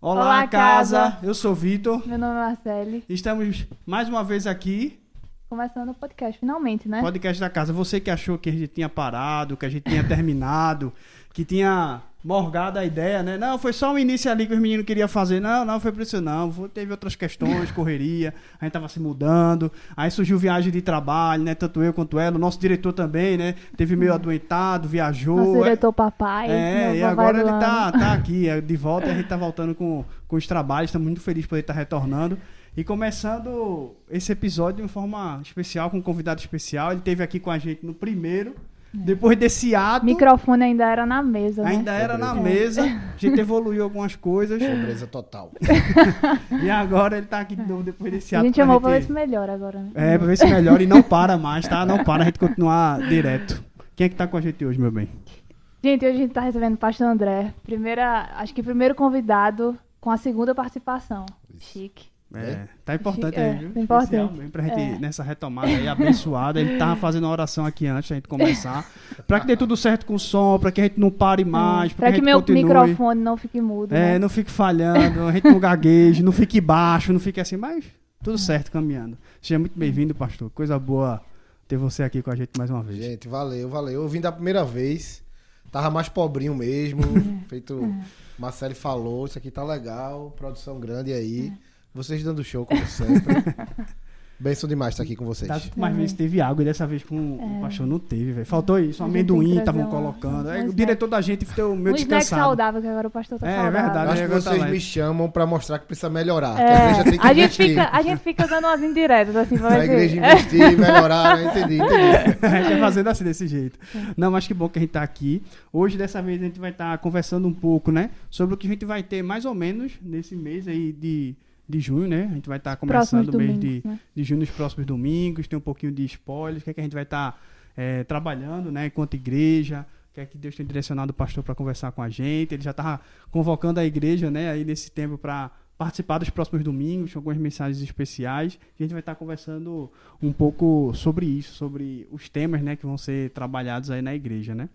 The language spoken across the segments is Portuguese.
Olá, casa! Eu sou o Vitor. Meu nome é Marcele. Estamos mais uma vez aqui. Começando o podcast, finalmente, né? Podcast da casa. Você que achou que a gente tinha parado, que a gente tinha terminado, que tinha morgado a ideia, né? Não, foi só um início ali que os meninos queriam fazer. Não foi por isso não. Teve outras questões, correria, a gente tava se mudando. Aí surgiu viagem de trabalho, né? Tanto eu quanto ela. O nosso diretor também, né? Teve meio adoentado, viajou. Nosso diretor papai. E agora ele tá aqui, de volta. E a gente tá voltando com os trabalhos. Estamos muito felizes por ele estar retornando. E começando esse episódio de uma forma especial, com um convidado especial. Ele esteve aqui com a gente no primeiro. Depois desse ato... O microfone ainda era na mesa, né? Ainda era na mesa. A gente evoluiu algumas coisas. Pobreza total. E agora ele tá aqui de novo depois desse ato. A gente chamou pra ver se melhora agora, né? Pra ver se melhora e não para mais, tá? Não para, a gente continuar direto. Quem é que tá com a gente hoje, meu bem? Gente, hoje a gente tá recebendo o pastor André. Acho que primeiro convidado com a segunda participação. Chique. Tá importante aí, viu? Tá importante. Especial mesmo pra gente, nessa retomada aí, abençoada. Ele tava fazendo uma oração aqui antes da gente começar. Pra que dê tudo certo com o som, pra que a gente não pare mais. Pra que meu microfone não fique mudo. Né? Não fique falhando, a gente não gagueje, não fique baixo, não fique assim, mas tudo certo, caminhando. Seja muito bem-vindo, pastor. Coisa boa ter você aqui com a gente mais uma vez. Gente, valeu. Eu vim da primeira vez, tava mais pobrinho mesmo, feito Marcele falou, isso aqui tá legal, produção grande aí. Vocês dando show, como sempre. Benção demais estar aqui com vocês. Das últimas vezes teve água e dessa vez com o pastor não teve, velho. Faltou isso, um amendoim estavam colocando. O diretor da gente ficou meio descansado. snack saudável, que agora o pastor tá saudável. É verdade. Acho que vocês me chamam pra mostrar que precisa melhorar. Que a igreja tem que investir. A gente fica dando umas indiretas, assim, pra ver a igreja investir, melhorar, entendi. A gente vai fazendo assim, desse jeito. Não, mas que bom que a gente tá aqui. Hoje, dessa vez, a gente vai estar conversando um pouco, né? Sobre o que a gente vai ter mais ou menos nesse mês aí de junho, né? A gente vai estar começando o mês de junho nos próximos domingos, tem um pouquinho de spoilers, o que é que a gente vai estar trabalhando, né? Enquanto igreja, o que é que Deus tem direcionado o pastor para conversar com a gente. Ele já estava convocando a igreja, né? Aí nesse tempo para participar dos próximos domingos, com algumas mensagens especiais. E a gente vai estar conversando um pouco sobre isso, sobre os temas, né? Que vão ser trabalhados aí na igreja, né?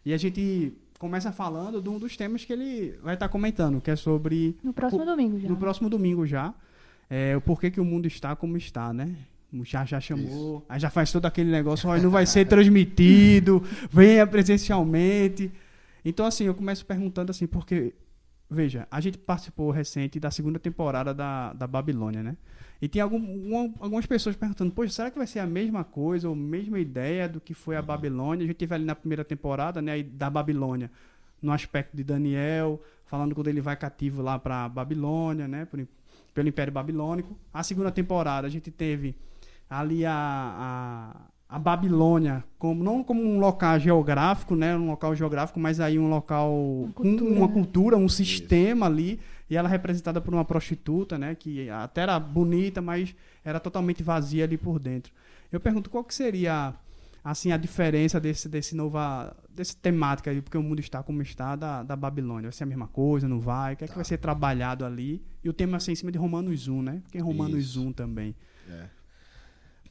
E a gente começa falando de um dos temas que ele vai estar comentando, que é sobre... No próximo domingo já. No próximo domingo já. O porquê que o mundo está como está, né? O já chamou, isso. Aí já faz todo aquele negócio, não vai ser transmitido, venha presencialmente. Então, assim, eu começo perguntando assim, porque, veja, a gente participou recente da segunda temporada da Babilônia, né? E tem algumas pessoas perguntando, poxa, será que vai ser a mesma coisa, ou a mesma ideia do que foi a Babilônia? A gente teve ali na primeira temporada, né, da Babilônia, no aspecto de Daniel, falando quando ele vai cativo lá para a Babilônia, né, pelo Império Babilônico. A segunda temporada a gente teve ali a Babilônia não como um local geográfico, né, um local geográfico, mas aí um local, uma cultura, um sistema ali. E ela é representada por uma prostituta, né? Que até era bonita, mas era totalmente vazia ali por dentro. Eu pergunto qual que seria assim, a diferença desse temática aí, porque o mundo está como está, da Babilônia. Vai ser a mesma coisa, não vai? O que é que vai ser trabalhado ali? E o tema assim, em cima de Romanos 1, né? Porque Romanos 1 também.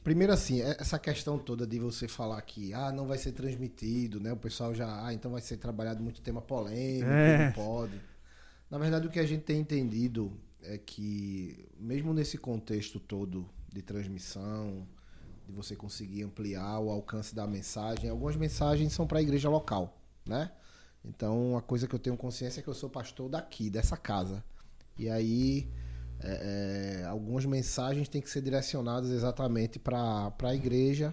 Primeiro assim, essa questão toda de você falar que não vai ser transmitido, né? O pessoal já, então vai ser trabalhado muito tema polêmico, não pode. Na verdade, o que a gente tem entendido é que, mesmo nesse contexto todo de transmissão, de você conseguir ampliar o alcance da mensagem, algumas mensagens são para a igreja local, né? Então, a coisa que eu tenho consciência é que eu sou pastor daqui, dessa casa. E aí, algumas mensagens têm que ser direcionadas exatamente para a igreja.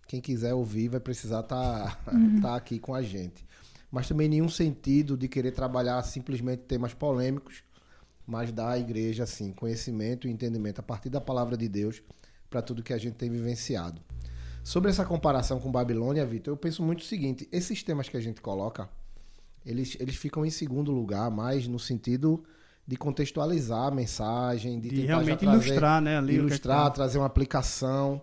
Quem quiser ouvir vai precisar tá aqui com a gente. Mas também nenhum sentido de querer trabalhar simplesmente temas polêmicos, mas dar à igreja assim, conhecimento e entendimento a partir da palavra de Deus para tudo que a gente tem vivenciado. Sobre essa comparação com Babilônia, Vitor, eu penso muito o seguinte, esses temas que a gente coloca, eles ficam em segundo lugar, mais no sentido de contextualizar a mensagem, de tentar realmente ilustrar, né, ali ilustrar, trazer uma aplicação.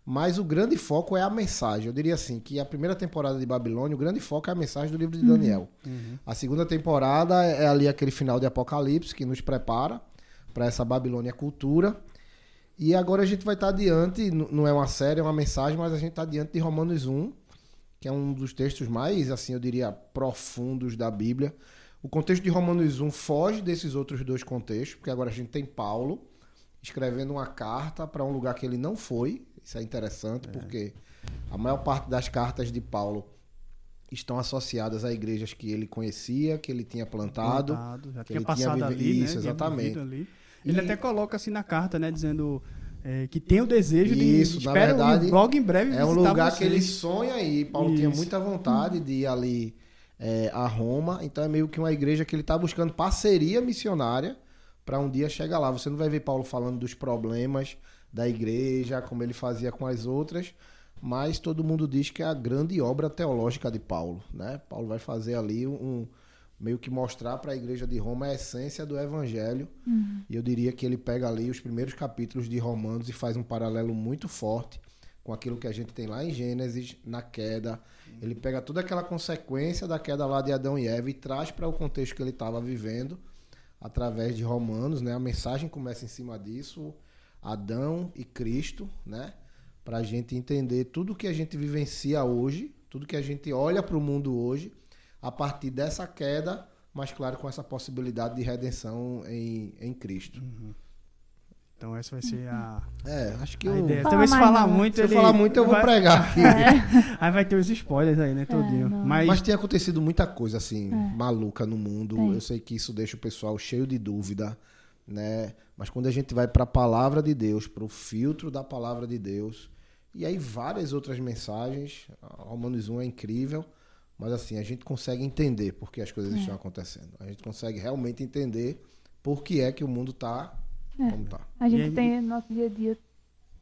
Mas o grande foco é a mensagem. Eu diria assim, que a primeira temporada de Babilônia, o grande foco é a mensagem do livro de Daniel. A segunda temporada é ali aquele final de Apocalipse, que nos prepara para essa Babilônia cultura. E agora a gente vai estar diante, não é uma série, é uma mensagem, mas a gente está diante de Romanos 1, que é um dos textos mais, assim, eu diria, profundos da Bíblia, O contexto de Romanos 1 foge desses outros dois contextos, porque agora a gente tem Paulo escrevendo uma carta para um lugar que ele não foi. Isso é interessante, porque a maior parte das cartas de Paulo estão associadas a igrejas que ele conhecia, que ele tinha plantado. Já que tinha ele passado tinha ali, isso, né? exatamente. Ali. Ele até coloca assim na carta, né? Dizendo que tem o desejo isso, de na espera verdade, logo em breve é um visitar lugar vocês. que ele sonha aí. Paulo tinha Isso. muita vontade de ir ali a Roma. Então é meio que uma igreja que ele está buscando parceria missionária para um dia chegar lá. Você não vai ver Paulo falando dos problemas da igreja, como ele fazia com as outras, mas todo mundo diz que é a grande obra teológica de Paulo, né? Paulo vai fazer ali meio que mostrar para a igreja de Roma a essência do evangelho. E eu diria que ele pega ali os primeiros capítulos de Romanos e faz um paralelo muito forte com aquilo que a gente tem lá em Gênesis, na queda. Ele pega toda aquela consequência da queda lá de Adão e Eva e traz para o contexto que ele estava vivendo através de Romanos, né? A mensagem começa em cima disso, Adão e Cristo, né? Para a gente entender tudo que a gente vivencia hoje, tudo que a gente olha para o mundo hoje, a partir dessa queda, mas claro, com essa possibilidade de redenção em Cristo. Então essa vai ser a acho que ideia. Fala Também se mais falar não. muito, se eu falar muito, eu vou pregar aqui. Aí vai ter os spoilers aí, né, todinho. não. Mas tem acontecido muita coisa assim, maluca no mundo. Tem. Eu sei que isso deixa o pessoal cheio de dúvida, né? Mas quando a gente vai para a palavra de Deus, para o filtro da palavra de Deus, e aí várias outras mensagens, Romanos 1 é incrível, mas assim, a gente consegue entender por que as coisas estão acontecendo. A gente consegue realmente entender por que é que o mundo está como está. A gente E aí- tem no nosso dia a dia,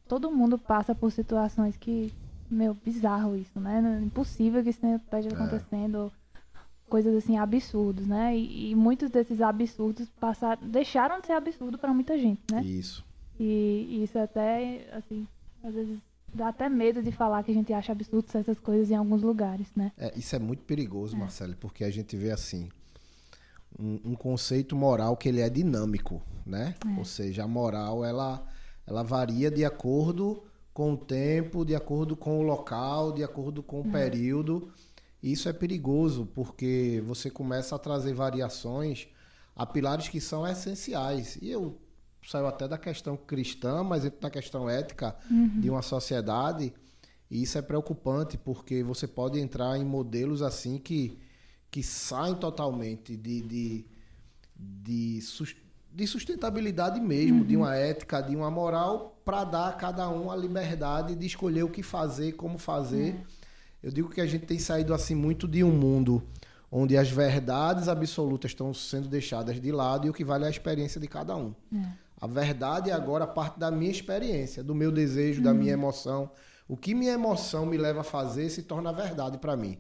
todo mundo passa por situações que, bizarro isso, né? É impossível que isso esteja acontecendo, coisas assim, absurdos, né? E muitos desses absurdos deixaram de ser absurdo para muita gente, né? Isso. E isso até, assim, às vezes dá até medo de falar que a gente acha absurdo certas coisas em alguns lugares, né? Isso é muito perigoso, Marcelo, porque a gente vê assim um conceito moral que ele é dinâmico, né? Ou seja, a moral ela varia de acordo com o tempo, de acordo com o local, de acordo com o período. E isso é perigoso porque você começa a trazer variações a pilares que são essenciais. E eu saio até da questão cristã, mas entro na questão ética de uma sociedade. E isso é preocupante porque você pode entrar em modelos assim que saem totalmente de sustentabilidade mesmo, de uma ética, de uma moral, para dar a cada um a liberdade de escolher o que fazer, como fazer. Eu digo que a gente tem saído assim muito de um mundo onde as verdades absolutas estão sendo deixadas de lado e o que vale é a experiência de cada um. A verdade é agora parte da minha experiência, do meu desejo, da minha emoção. O que minha emoção me leva a fazer se torna verdade para mim.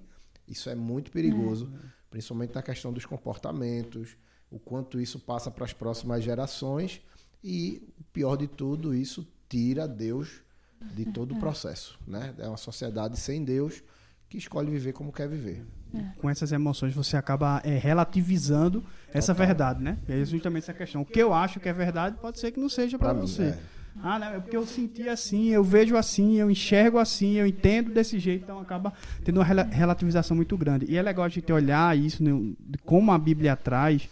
Isso é muito perigoso, principalmente na questão dos comportamentos, o quanto isso passa para as próximas gerações e, o pior de tudo, isso tira Deus de todo o processo, né? É uma sociedade sem Deus que escolhe viver como quer viver. Com essas emoções você acaba relativizando essa verdade, né? E é justamente essa questão. O que eu acho que é verdade pode ser que não seja para Pra mim, você. Ah, não, é porque eu senti assim, eu vejo assim, eu enxergo assim, eu entendo desse jeito, então acaba tendo uma relativização muito grande. E é legal a gente olhar isso, né, de como a Bíblia traz,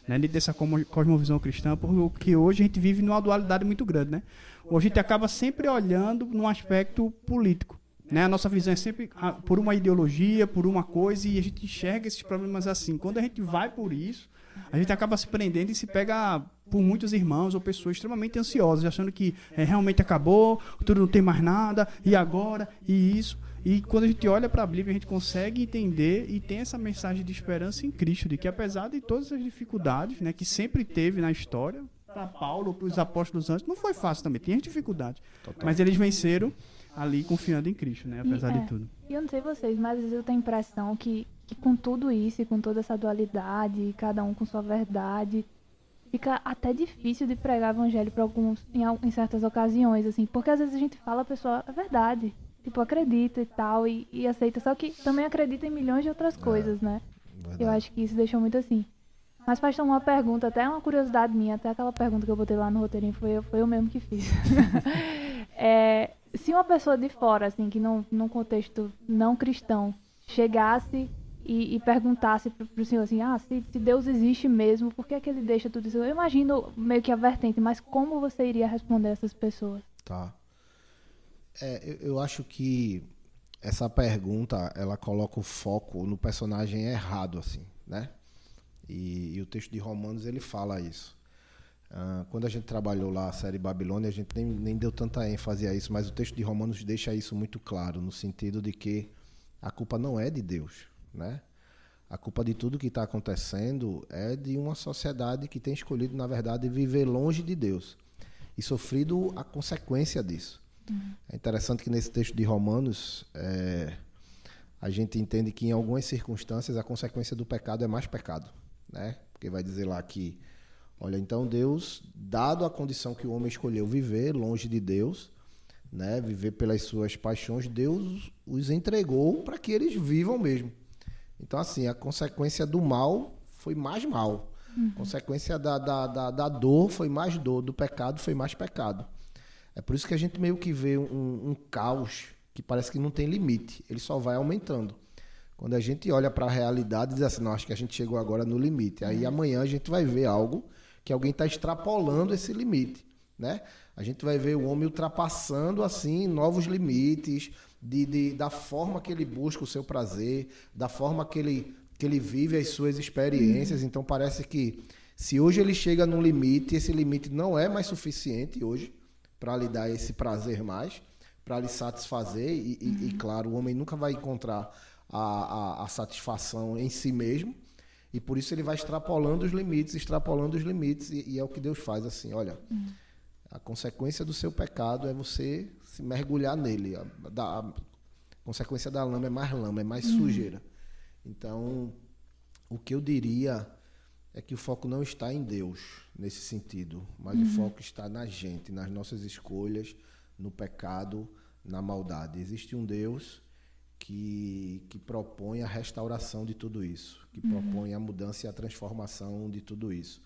né, dessa cosmovisão cristã, porque hoje a gente vive numa dualidade muito grande, né? Hoje a gente acaba sempre olhando num aspecto político, né? A nossa visão é sempre por uma ideologia, por uma coisa, e a gente enxerga esses problemas assim. Quando a gente vai por isso, a gente acaba se prendendo e se pega por muitos irmãos ou pessoas extremamente ansiosas, achando que realmente acabou, tudo não tem mais nada, e agora, e isso. E quando a gente olha para a Bíblia, a gente consegue entender e tem essa mensagem de esperança em Cristo, de que apesar de todas as dificuldades, né, que sempre teve na história, para Paulo ou para os apóstolos antes, não foi fácil também, tinha dificuldades. Mas eles venceram ali confiando em Cristo, né, apesar de tudo. E eu não sei vocês, mas às vezes eu tenho a impressão que com tudo isso e com toda essa dualidade, cada um com sua verdade, fica até difícil de pregar evangelho para alguns em certas ocasiões, assim, porque às vezes a gente fala, a pessoa, é verdade, tipo, acredita e tal, e aceita, só que também acredita em milhões de outras coisas, né? Verdade. Eu acho que isso deixou muito assim. Mas, pastor, uma pergunta, até uma curiosidade minha, até aquela pergunta que eu botei lá no roteirinho, foi eu mesmo que fiz. Se uma pessoa de fora, assim, que num contexto não cristão, chegasse e perguntasse pro Senhor assim, se Deus existe mesmo, por que é que ele deixa tudo isso? Eu imagino meio que a vertente, mas como você iria responder essas pessoas? Tá. Eu acho que essa pergunta, ela coloca o foco no personagem errado, assim, né? E o texto de Romanos, ele fala isso. Quando a gente trabalhou lá a série Babilônia, a gente nem deu tanta ênfase a isso, mas o texto de Romanos deixa isso muito claro, no sentido de que a culpa não é de Deus, né? A culpa de tudo que está acontecendo é de uma sociedade que tem escolhido, na verdade, viver longe de Deus e sofrido a consequência disso. É interessante que nesse texto de Romanos, a gente entende que em algumas circunstâncias a consequência do pecado é mais pecado, né? Porque vai dizer lá que, olha, então Deus, dado a condição que o homem escolheu viver longe de Deus, né, viver pelas suas paixões, Deus os entregou para que eles vivam mesmo. Então, assim, a consequência do mal foi mais mal. A consequência da dor foi mais dor, do pecado foi mais pecado. É por isso que a gente meio que vê um caos que parece que não tem limite. Ele só vai aumentando. Quando a gente olha para a realidade e diz assim, não, acho que a gente chegou agora no limite. Aí amanhã a gente vai ver algo que alguém está extrapolando esse limite, né? A gente vai ver o homem ultrapassando assim novos limites da forma que ele busca o seu prazer, da forma que ele vive as suas experiências. Então parece que se hoje ele chega num limite, esse limite não é mais suficiente hoje para lhe dar esse prazer mais, para lhe satisfazer e claro, o homem nunca vai encontrar a satisfação em si mesmo. E por isso ele vai extrapolando os limites e é o que Deus faz assim, olha, a consequência do seu pecado é você se mergulhar nele. A consequência da lama é mais sujeira. Então, o que eu diria é que o foco não está em Deus, nesse sentido, mas o foco está na gente, nas nossas escolhas, no pecado, na maldade. Existe um Deus que propõe a restauração de tudo isso, que propõe a mudança e a transformação de tudo isso.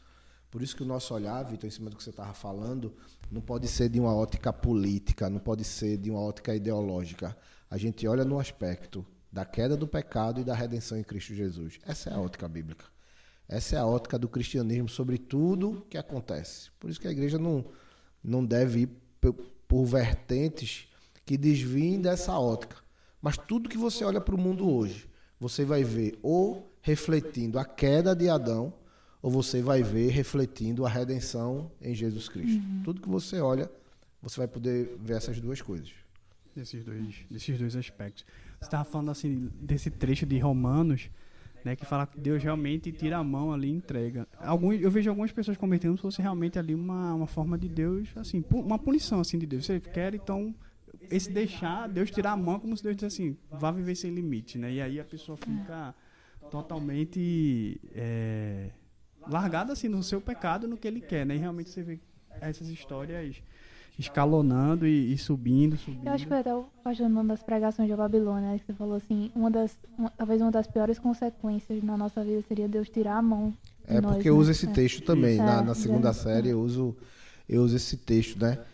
Por isso que o nosso olhar, Vitor, em cima do que você estava falando, não pode ser de uma ótica política, não pode ser de uma ótica ideológica. A gente olha no aspecto da queda do pecado e da redenção em Cristo Jesus. Essa é a ótica bíblica. Essa é a ótica do cristianismo sobre tudo que acontece. Por isso que a igreja não deve ir por vertentes que desviem dessa ótica. Mas tudo que você olha para o mundo hoje, você vai ver ou refletindo a queda de Adão, ou você vai ver refletindo a redenção em Jesus Cristo. Tudo que você olha, você vai poder ver essas duas coisas. Desses dois aspectos. Você estava falando assim desse trecho de Romanos, né, que fala que Deus realmente tira a mão ali e entrega. Eu vejo algumas pessoas comentando se fosse realmente ali uma forma de Deus, assim, uma punição assim de Deus. Você quer, então, esse deixar Deus tirar a mão, como se Deus dissesse assim, vá viver sem limite, né? E aí a pessoa fica totalmente largada assim no seu pecado, no que ele quer, né? E realmente você vê essas histórias escalonando e subindo. Eu acho que foi até o pastor numa das pregações de Babilônia, né, que você falou assim, talvez uma das piores consequências na nossa vida seria Deus tirar a mão de nós, porque eu uso esse texto também, na segunda série eu uso esse texto, né?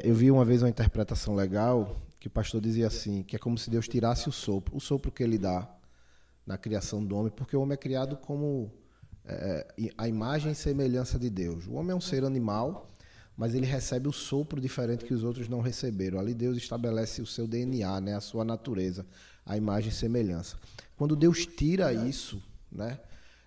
Eu vi uma vez uma interpretação legal, que o pastor dizia assim, que é como se Deus tirasse o sopro que ele dá na criação do homem, porque o homem é criado como a imagem e semelhança de Deus. O homem é um ser animal, mas ele recebe o sopro diferente que os outros não receberam. Ali Deus estabelece o seu DNA, né, a sua natureza, a imagem e semelhança. Quando Deus tira isso, né,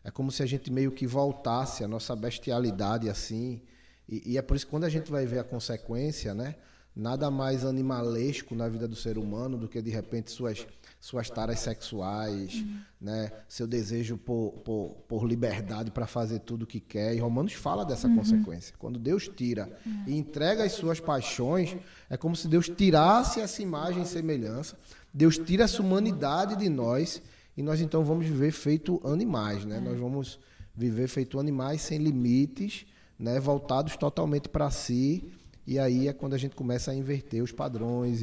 é como se a gente meio que voltasse à nossa bestialidade assim, e é por isso que quando a gente vai ver a consequência, né, nada mais animalesco na vida do ser humano do que de repente suas taras sexuais, né, seu desejo por liberdade para fazer tudo o que quer. E Romanos fala dessa consequência. Quando Deus tira e entrega as suas paixões, é como se Deus tirasse essa imagem e semelhança, Deus tira essa humanidade de nós e nós então vamos viver feito animais, né? Nós vamos viver feito animais sem limites, né, voltados totalmente para si. E aí é quando a gente começa a inverter os padrões,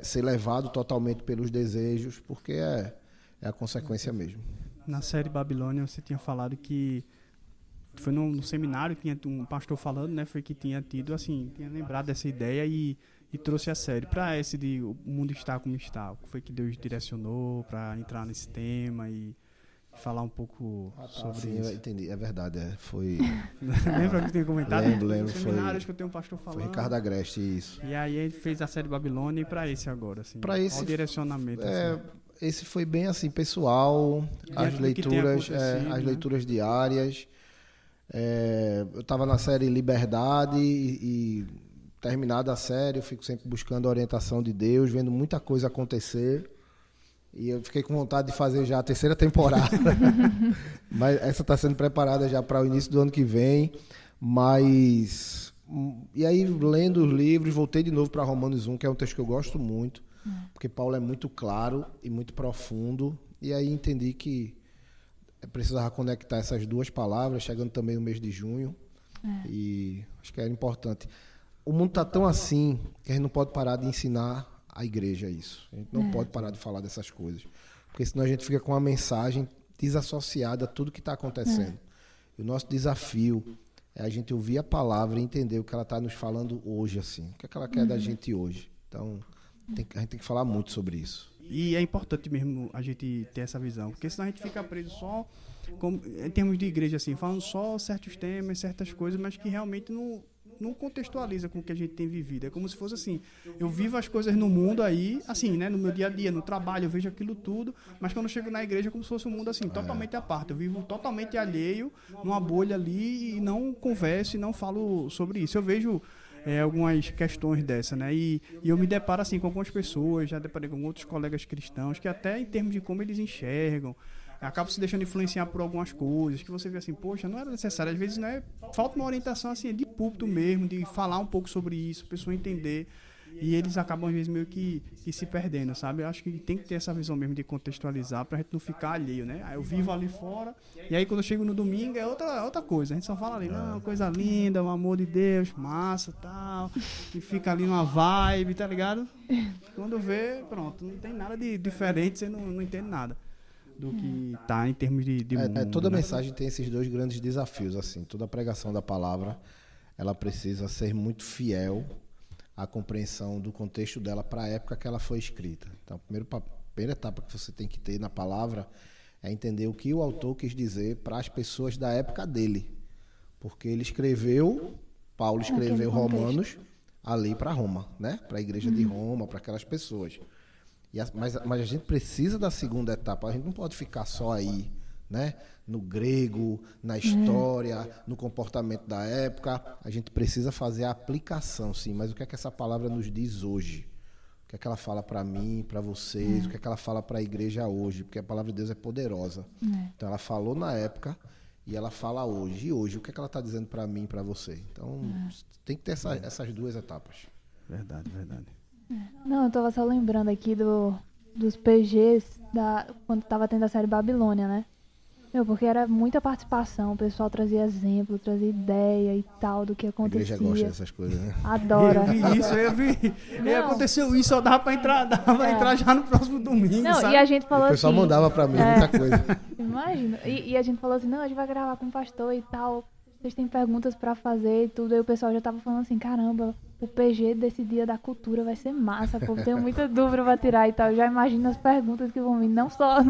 ser levado totalmente pelos desejos, porque é a consequência mesmo. Na série Babilônia, você tinha falado que foi no seminário, tinha um pastor falando, né, foi que tinha tido, assim, tinha lembrado dessa ideia e e trouxe a série para esse de o mundo está como está. O que foi que Deus direcionou para entrar nesse tema e falar um pouco sobre sim, isso. eu entendi, é verdade, foi... Lembra que eu tinha comentado? Lembro, Nos foi... seminários que eu tenho um pastor falando. Foi Ricardo Agreste, isso. E aí ele fez a série Babilônia e para esse agora, assim. Para esse... Qual o direcionamento, assim? Esse foi bem assim, pessoal, as leituras diárias. Eu estava na série Liberdade e terminada a série, eu fico sempre buscando a orientação de Deus, vendo muita coisa acontecer. E eu fiquei com vontade de fazer já a terceira temporada. Mas essa está sendo preparada já para o início do ano que vem. Mas... E aí, lendo os livros, voltei de novo para Romanos 1, que é um texto que eu gosto muito. Porque Paulo é muito claro e muito profundo. E aí entendi que precisava conectar essas duas palavras, chegando também no mês de junho. E acho que era importante. O mundo está tão assim que a gente não pode parar de ensinar a igreja isso. A gente não pode parar de falar dessas coisas. Porque senão a gente fica com uma mensagem desassociada a tudo que está acontecendo. E o nosso desafio é a gente ouvir a palavra e entender o que ela está nos falando hoje, assim. O que é que ela quer da gente hoje. Então, a gente tem que falar muito sobre isso. E é importante mesmo a gente ter essa visão, porque senão a gente fica preso só, em termos de igreja, assim, falando só certos temas, certas coisas, mas que realmente não contextualiza com o que a gente tem vivido. É como se fosse assim, eu vivo as coisas no mundo aí, assim, né, no meu dia a dia, no trabalho, eu vejo aquilo tudo, mas quando eu chego na igreja é como se fosse um mundo assim, totalmente à parte. Eu vivo totalmente alheio, numa bolha ali, e não converso e não falo sobre isso. Eu vejo algumas questões dessa, né, e eu me deparo assim com algumas pessoas, já deparei com outros colegas cristãos, que até em termos de como eles enxergam, acaba se deixando influenciar por algumas coisas, que você vê assim, poxa, não era necessário, às vezes não é, falta uma orientação assim, de púlpito mesmo, de falar um pouco sobre isso, a pessoa entender, e eles acabam às vezes meio que se perdendo, sabe? Eu acho que tem que ter essa visão mesmo de contextualizar pra gente não ficar alheio, né? Aí eu vivo ali fora, e aí quando eu chego no domingo é outra coisa, a gente só fala ali, não, coisa linda, o amor de Deus, massa, tal, e fica ali numa vibe, tá ligado? Quando vê, pronto, não tem nada de diferente, você não entende nada do que está em termos de mundo. Toda mensagem tem esses dois grandes desafios, assim. Toda pregação da palavra, ela precisa ser muito fiel à compreensão do contexto dela para a época que ela foi escrita. Então, a primeira etapa que você tem que ter na palavra é entender o que o autor quis dizer para as pessoas da época dele. Porque Paulo escreveu Romanos ali para Roma, né? Para a igreja de Roma, para aquelas pessoas. Mas a gente precisa da segunda etapa, a gente não pode ficar só aí, né? No grego, na história, no comportamento da época. A gente precisa fazer a aplicação, sim, mas o que é que essa palavra nos diz hoje? O que é que ela fala para mim, para vocês? O que é que ela fala para a igreja hoje? Porque a palavra de Deus é poderosa. Então ela falou na época e ela fala hoje. E hoje, o que é que ela está dizendo para mim e para você? Então tem que ter essas duas etapas. Verdade. Não, eu tava só lembrando aqui dos PGs quando tava tendo a série Babilônia, né? Porque era muita participação, o pessoal trazia exemplo, trazia ideia e tal do que acontecia. A igreja gosta dessas coisas, né? Adora. Eu vi. E aconteceu isso, só dava pra entrar já no próximo domingo, não, sabe? E a gente falou o pessoal assim, mandava pra mim muita coisa. Imagina. E a gente falou assim, não, a gente vai gravar com o pastor e tal. Vocês têm perguntas pra fazer e tudo. Aí o pessoal já tava falando assim, caramba, o PG desse dia da cultura vai ser massa, pô. Tenho muita dúvida pra tirar e tal. Eu já imagino as perguntas que vão vir, não só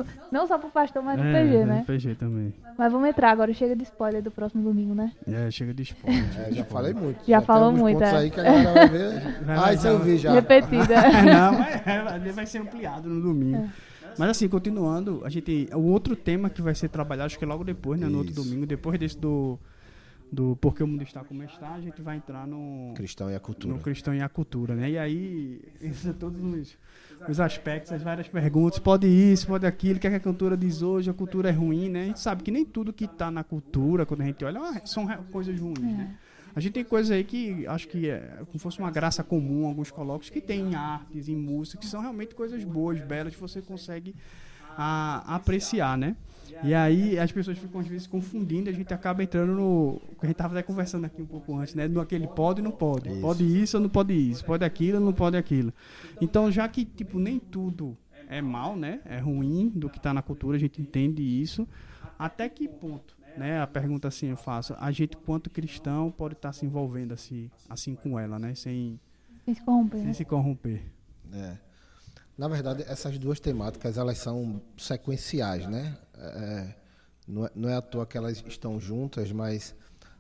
pro pastor, mas pro PG, né? PG também. Mas vamos entrar agora, chega de spoiler do próximo domingo, né? Chega de spoiler. Já falei muito. Já falou muito, aí que a galera vai ver. Isso eu vi já. Repetida. Não, vai ser ampliado no domingo. Mas assim, continuando, o outro tema que vai ser trabalhado, acho que logo depois, né? No outro domingo, depois desse do Porque o Mundo Está Como Está, a gente vai entrar no Cristão e a Cultura. No Cristão e a Cultura, né? E aí, todos os aspectos, as várias perguntas, pode isso, pode aquilo, o que é que a cultura diz hoje, a cultura é ruim, né? A gente sabe que nem tudo que está na cultura, quando a gente olha, são coisas ruins, né? A gente tem coisas aí que acho que é como se fosse uma graça comum, alguns colóquios, que tem em artes, em música, que são realmente coisas boas, belas, que você consegue apreciar, né? E aí as pessoas ficam às vezes confundindo, a gente acaba entrando no que a gente estava conversando aqui um pouco antes, né? No aquele pode e não pode. Isso. Pode isso ou não pode isso. Pode aquilo ou não pode aquilo. Então, já que tipo nem tudo é mal, né? É ruim do que está na cultura, a gente entende isso. Até que ponto, né? A pergunta assim eu faço, a gente quanto cristão pode estar se envolvendo assim com ela, né? Sem Sem se corromper, sem né? se corromper. É. Na verdade, essas duas temáticas, elas são sequenciais, né? Não é à toa que elas estão juntas, mas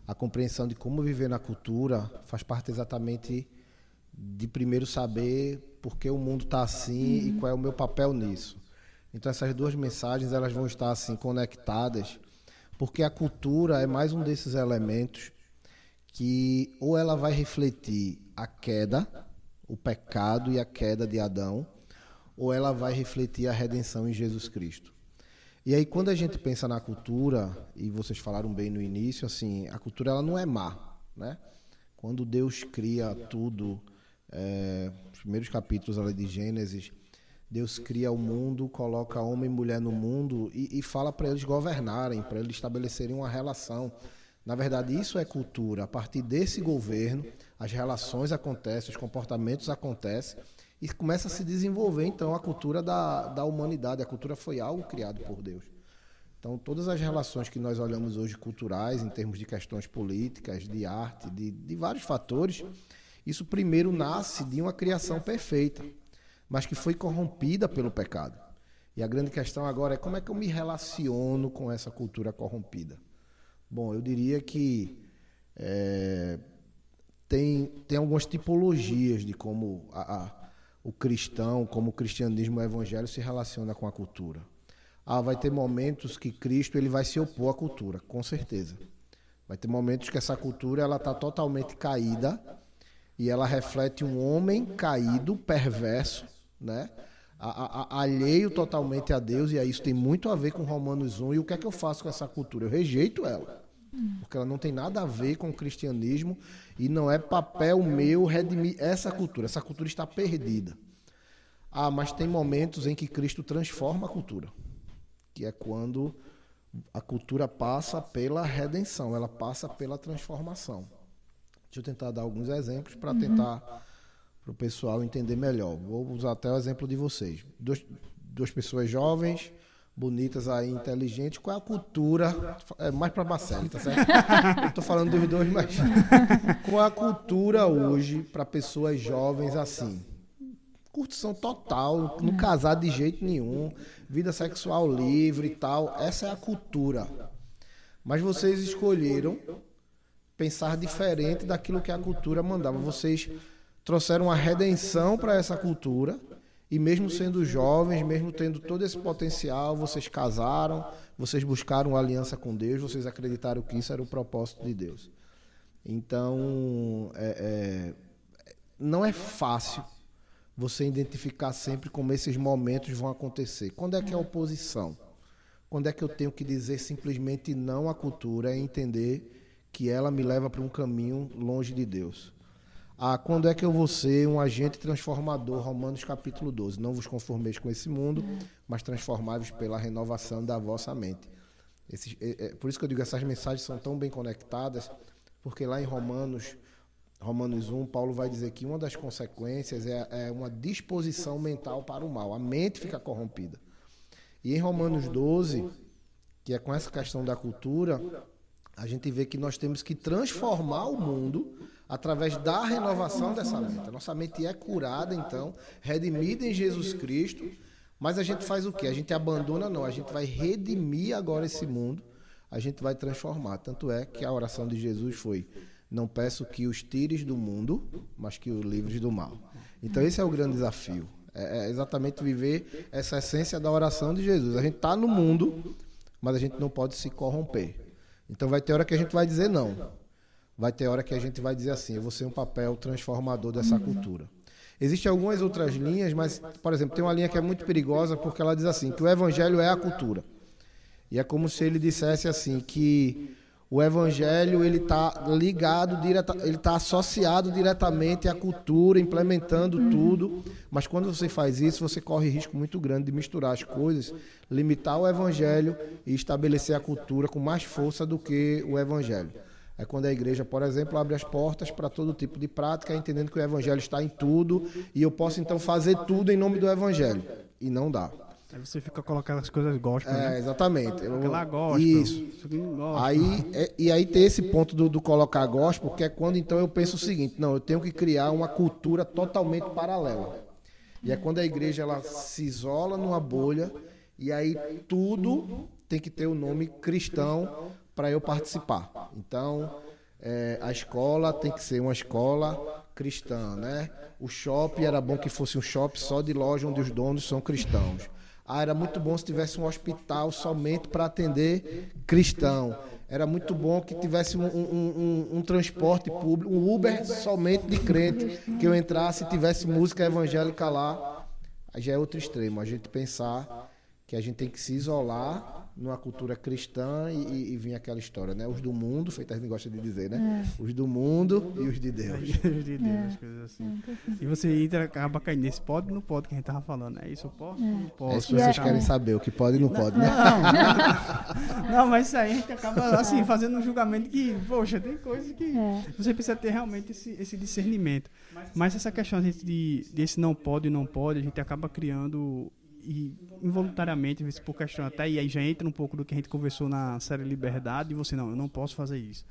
a compreensão de como viver na cultura faz parte exatamente de primeiro saber por que o mundo está assim e qual é o meu papel nisso. Então essas duas mensagens elas vão estar assim conectadas, porque a cultura é mais um desses elementos que ou ela vai refletir a queda, o pecado e a queda de Adão, ou ela vai refletir a redenção em Jesus Cristo. E aí quando a gente pensa na cultura, e vocês falaram bem no início, assim, a cultura ela não é má, né? Quando Deus cria tudo, os primeiros capítulos ali de Gênesis, Deus cria o mundo, coloca homem e mulher no mundo e fala para eles governarem, para eles estabelecerem uma relação. Na verdade, isso é cultura. A partir desse governo, as relações acontecem, os comportamentos acontecem e começa a se desenvolver, então, a cultura da humanidade. A cultura foi algo criado por Deus. Então, todas as relações que nós olhamos hoje culturais, em termos de questões políticas, de arte, de vários fatores, isso primeiro nasce de uma criação perfeita, mas que foi corrompida pelo pecado. E a grande questão agora é como é que eu me relaciono com essa cultura corrompida. Bom, eu diria que tem algumas tipologias de como o cristão, como o cristianismo, o evangelho se relaciona com a cultura. Vai ter momentos que Cristo ele vai se opor à cultura, com certeza. Vai ter momentos que essa cultura ela está totalmente caída e ela reflete um homem caído, perverso, né? Alheio totalmente a Deus, e aí isso tem muito a ver com Romanos 1. E o que é que eu faço com essa cultura? Eu rejeito ela, porque ela não tem nada a ver com o cristianismo e não é papel meu redimir essa cultura. Essa cultura está perdida. Mas tem momentos em que Cristo transforma a cultura, que é quando a cultura passa pela redenção, ela passa pela transformação. Deixa eu tentar dar alguns exemplos para tentar para o pessoal entender melhor. Vou usar até o exemplo de vocês. Duas pessoas jovens, bonitas aí, inteligentes. Qual é a cultura? É mais para Marcelo, tá certo? Eu estou falando dos dois, mas qual é a cultura hoje para pessoas jovens assim? Curtição total, não casar de jeito nenhum, vida sexual livre e tal. Essa é a cultura. Mas vocês escolheram pensar diferente daquilo que a cultura mandava. Vocês trouxeram uma redenção para essa cultura e mesmo sendo jovens, mesmo tendo todo esse potencial, vocês casaram, vocês buscaram uma aliança com Deus, vocês acreditaram que isso era o propósito de Deus. Então, não é fácil você identificar sempre como esses momentos vão acontecer. Quando é que é oposição? Quando é que eu tenho que dizer simplesmente não à cultura e entender que ela me leva para um caminho longe de Deus? Quando é que eu vou ser um agente transformador? Romanos capítulo 12. Não vos conformeis com esse mundo, mas transformai-vos pela renovação da vossa mente. Por isso que eu digo, essas mensagens são tão bem conectadas, porque lá em Romanos 1, Paulo vai dizer que uma das consequências é uma disposição mental para o mal. A mente fica corrompida. E em Romanos 12, que é com essa questão da cultura, a gente vê que nós temos que transformar o mundo através da renovação dessa mente. A nossa mente é curada, então, redimida em Jesus Cristo, mas a gente faz o quê? A gente abandona? Não, a gente vai redimir agora esse mundo, a gente vai transformar. Tanto é que a oração de Jesus foi: não peço que os tires do mundo, mas que os livres do mal. Então esse é o grande desafio, é exatamente viver essa essência da oração de Jesus. A gente está no mundo, mas a gente não pode se corromper. Então vai ter hora que a gente vai dizer não. Vai ter hora que a gente vai dizer assim: eu vou ser um papel transformador dessa cultura. Existem algumas outras linhas, mas, por exemplo, tem uma linha que é muito perigosa porque ela diz assim, que o evangelho é a cultura. E é como se ele dissesse assim, que o evangelho ele está ligado, ele está associado diretamente à cultura, implementando tudo. Mas quando você faz isso, você corre risco muito grande de misturar as coisas, limitar o evangelho e estabelecer a cultura com mais força do que o evangelho. É quando a igreja, por exemplo, abre as portas para todo tipo de prática, entendendo que o evangelho está em tudo e eu posso então fazer tudo em nome do evangelho. E não dá. Aí você fica colocando as coisas gospel, né? Exatamente. Aquela gospel. Isso. Gospel. Aí tem esse ponto do colocar gospel, que é quando então eu penso o seguinte, não, eu tenho que criar uma cultura totalmente paralela. E é quando a igreja ela se isola numa bolha, e aí tudo tem que ter o nome cristão para eu participar. Então, a escola tem que ser uma escola cristã, né? O shopping era bom que fosse um shopping só de loja onde os donos são cristãos. Era muito bom se tivesse um hospital somente para atender cristão. Era muito bom que tivesse um transporte público, um Uber somente de crente, que eu entrasse e tivesse música evangélica lá. Aí já é outro extremo, a gente pensar que a gente tem que se isolar numa cultura cristã e vir aquela história, né? Os do mundo, feito a gente gosta de dizer, né? Os do mundo e os de Deus. Os de Deus, coisas assim. E você acaba caindo nesse pode e não pode, que a gente tava falando. É isso, eu posso ou não posso? É isso que vocês querem saber, o que pode e não pode, né? Não, mas isso aí a gente acaba assim, fazendo um julgamento que, poxa, tem coisas que você precisa ter realmente esse discernimento. Mas essa questão desse não pode e não pode, a gente acaba criando... E involuntariamente, por questão até, e aí já entra um pouco do que a gente conversou na série Liberdade, e você, não, eu não posso fazer isso,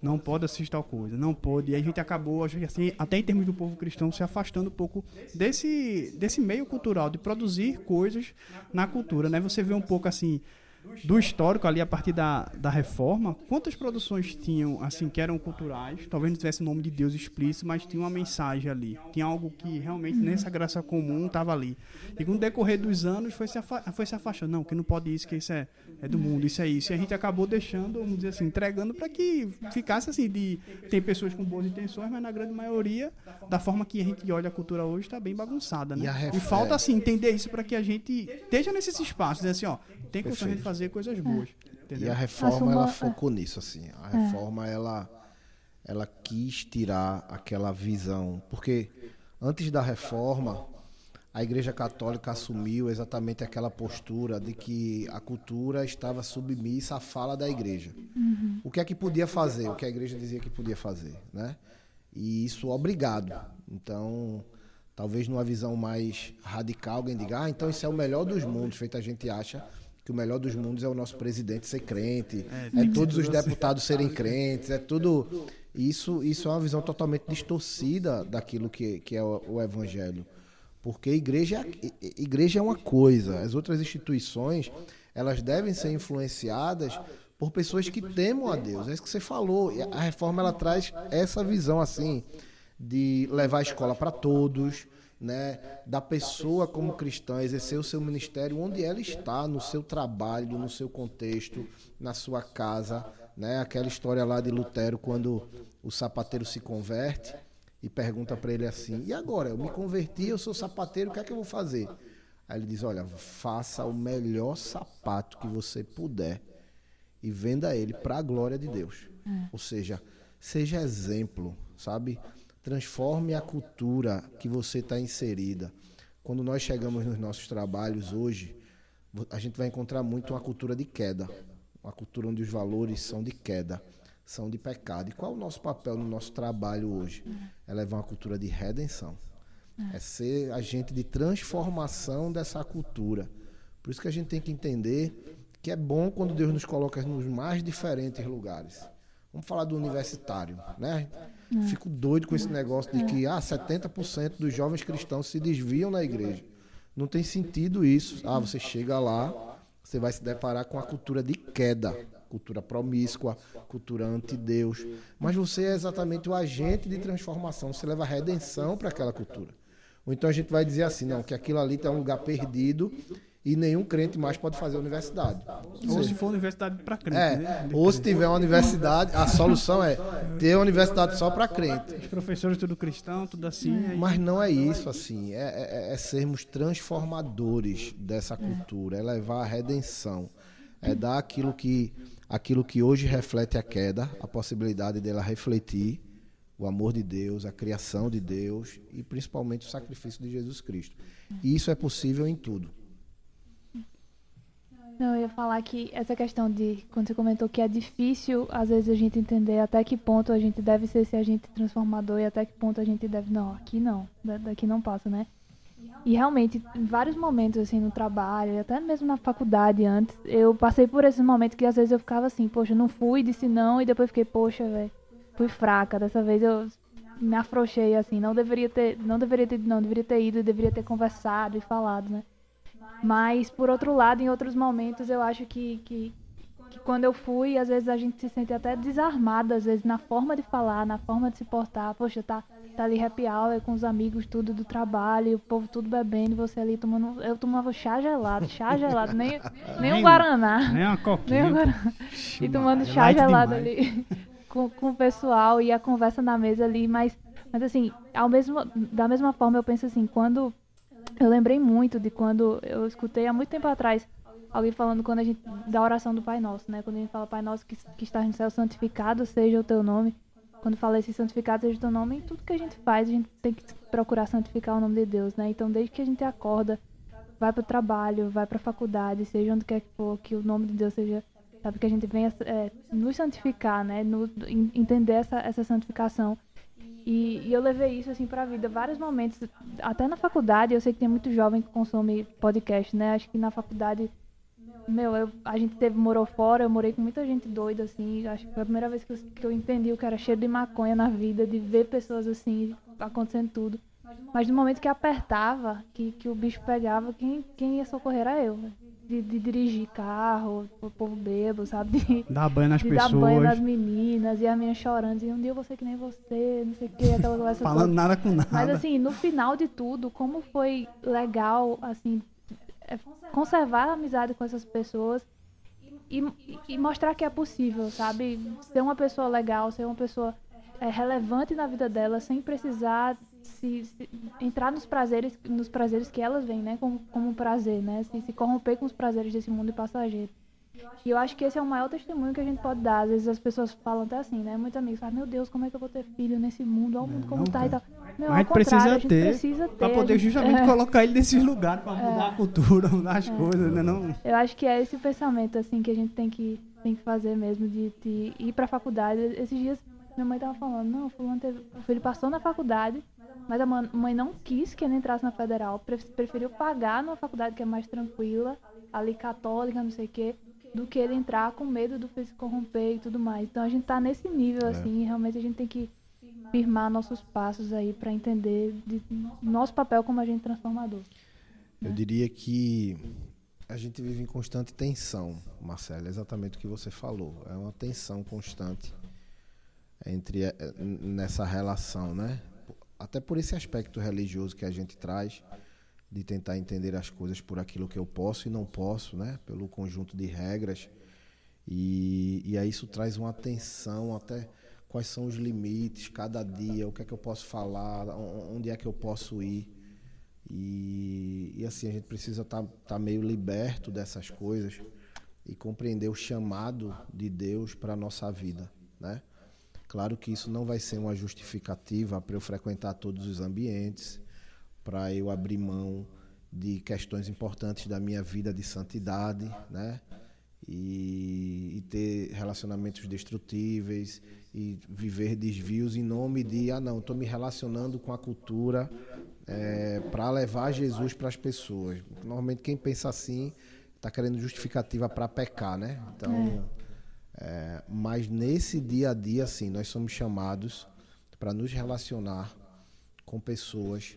não pode assistir tal coisa, não pode, e aí a gente acabou, assim, até em termos do povo cristão, se afastando um pouco desse meio cultural, de produzir coisas na cultura, né? Você vê um pouco, assim, do histórico ali, a partir da Reforma, quantas produções tinham, assim, que eram culturais, talvez não tivesse o nome de Deus explícito, mas tinha uma mensagem ali, tinha algo que realmente nessa graça comum estava ali. E com o decorrer dos anos foi se afastando, não, que não pode isso, que isso é do mundo, isso é isso. E a gente acabou deixando, vamos dizer assim, entregando para que ficasse assim, tem pessoas com boas intenções, mas na grande maioria, da forma que a gente olha a cultura hoje, está bem bagunçada, né? E falta, assim, entender isso para que a gente esteja nesses espaços, dizer assim, ó, tem condição de fazer coisas boas. Entendeu? E a reforma, ela focou nisso, assim. A reforma, ela quis tirar aquela visão. Porque antes da reforma, a Igreja Católica assumiu exatamente aquela postura de que a cultura estava submissa à fala da Igreja. O que é que podia fazer? O que a Igreja dizia que podia fazer, né? E isso obrigado. Então, talvez numa visão mais radical, alguém diga, então isso é o melhor dos mundos, feito a gente acha que o melhor dos mundos é o nosso presidente ser crente, é todos os deputados serem crentes, é tudo... Isso é uma visão totalmente distorcida daquilo que é o Evangelho. Porque igreja é uma coisa, as outras instituições, elas devem ser influenciadas por pessoas que temam a Deus. É isso que você falou. E a reforma, ela traz essa visão, assim, de levar a escola para todos, né, da pessoa como cristã exercer o seu ministério onde ela está, no seu trabalho, no seu contexto, na sua casa, né? Aquela história lá de Lutero, quando o sapateiro se converte e pergunta para ele assim, e agora? Eu me converti, eu sou sapateiro, o que é que eu vou fazer? Aí ele diz, olha, faça o melhor sapato que você puder e venda ele para a glória de Deus. Ou seja, seja exemplo, sabe? Transforme a cultura que você está inserida. Quando nós chegamos nos nossos trabalhos hoje, a gente vai encontrar muito uma cultura de queda. Uma cultura onde os valores são de queda, são de pecado. E qual é o nosso papel no nosso trabalho hoje? É levar uma cultura de redenção. É ser agente de transformação dessa cultura. Por isso que a gente tem que entender que é bom quando Deus nos coloca nos mais diferentes lugares. Vamos falar do universitário, né? Fico doido com esse negócio de que 70% dos jovens cristãos se desviam na igreja. Não tem sentido isso. Você chega lá, você vai se deparar com a cultura de queda, cultura promíscua, cultura anti-Deus. Mas você é exatamente o agente de transformação, você leva a redenção para aquela cultura. Ou então a gente vai dizer assim, não, que aquilo ali está um lugar perdido e nenhum crente mais pode fazer universidade. Ou se for universidade para crente, né? Ou se tiver uma universidade, a solução é ter uma universidade só para crente. Os professores tudo cristão, tudo assim. Mas não é isso, assim. É sermos transformadores dessa cultura, é levar a redenção, é dar aquilo que hoje reflete a queda, a possibilidade dela refletir o amor de Deus, a criação de Deus e principalmente o sacrifício de Jesus Cristo. E isso é possível em tudo. Não, eu ia falar que essa questão de, quando você comentou que é difícil, às vezes, a gente entender até que ponto a gente deve ser esse agente transformador e até que ponto a gente deve, não, aqui não, daqui não passa, né? E realmente, em vários momentos, assim, no trabalho, até mesmo na faculdade antes, eu passei por esses momentos que às vezes eu ficava assim, poxa, não fui, disse não, e depois fiquei, poxa, velho, fui fraca, dessa vez eu me afrouxei, assim, não deveria ter ido, deveria ter conversado e falado, né? Mas, por outro lado, em outros momentos, eu acho que quando eu fui, às vezes a gente se sente até desarmada, às vezes na forma de falar, na forma de se portar. Poxa, tá ali happy hour com os amigos, tudo do trabalho, o povo tudo bebendo, você ali tomando... Eu tomava chá gelado, nem um Guaraná. Nem uma coquinha. Nem um Guaraná. E tomando chá gelado ali com o pessoal e a conversa na mesa ali, mas assim, da mesma forma eu penso assim, quando... Eu lembrei muito de quando eu escutei há muito tempo atrás alguém falando da oração do Pai Nosso, né? Quando a gente fala Pai Nosso que está no céu, santificado seja o teu nome. Quando fala esse santificado seja o teu nome, em tudo que a gente faz, a gente tem que procurar santificar o nome de Deus, né? Então, desde que a gente acorda, vai para o trabalho, vai para a faculdade, seja onde quer que for, que o nome de Deus seja, sabe, que a gente venha nos santificar, né? Entender essa santificação. E eu levei isso assim pra vida, vários momentos, até na faculdade. Eu sei que tem muito jovem que consome podcast, né? Acho que na faculdade, a gente morou fora, eu morei com muita gente doida, assim. Acho que foi a primeira vez que eu entendi o que era cheiro de maconha na vida, de ver pessoas assim, acontecendo tudo. Mas no momento que apertava, que o bicho pegava, quem ia socorrer era eu, né? De dirigir carro, o povo bebo, sabe? Dar banho nas pessoas. Dar banho nas meninas, e a minha chorando, e um dia eu vou ser que nem você, não sei o que, aquela conversa falando toda. nada com nada. Mas assim, no final de tudo, como foi legal, assim, conservar a amizade com essas pessoas e mostrar que é possível, sabe? Ser uma pessoa legal, ser uma pessoa relevante na vida dela, sem precisar se entrar nos prazeres que elas veem, né, como prazer, né, se corromper com os prazeres desse mundo passageiro. E eu acho que esse é o maior testemunho que a gente pode dar. Às vezes as pessoas falam até assim, né, muitos amigos falam, meu Deus, como é que eu vou ter filho nesse mundo, olha o mundo como tá e tal. Mas a gente precisa ter pra poder justamente colocar ele nesses lugares, pra mudar a cultura, mudar as coisas, né, não? Eu acho que é esse pensamento, assim, que a gente tem que fazer mesmo, de ir pra faculdade. Esses dias minha mãe tava falando, não, o filho passou na faculdade, mas a mãe não quis que ele entrasse na federal, preferiu pagar numa faculdade que é mais tranquila, ali católica, não sei o quê, do que ele entrar com medo do filho se corromper e tudo mais. Então a gente tá nesse nível, assim, e realmente a gente tem que firmar nossos passos aí pra entender nosso papel como agente transformador. Eu diria que a gente vive em constante tensão, Marcelo, exatamente o que você falou. É uma tensão constante nessa relação, né? Até por esse aspecto religioso que a gente traz, de tentar entender as coisas por aquilo que eu posso e não posso, né? Pelo conjunto de regras. E aí isso traz uma tensão, até quais são os limites, cada dia, o que é que eu posso falar, onde é que eu posso ir. E assim, a gente precisa tá meio liberto dessas coisas e compreender o chamado de Deus para a nossa vida, né? Claro que isso não vai ser uma justificativa para eu frequentar todos os ambientes, para eu abrir mão de questões importantes da minha vida de santidade, né? E ter relacionamentos destrutíveis e viver desvios em nome de, estou me relacionando com a cultura para levar Jesus para as pessoas. Normalmente quem pensa assim está querendo justificativa para pecar, né? Então... mas nesse dia a dia, assim, nós somos chamados para nos relacionar com pessoas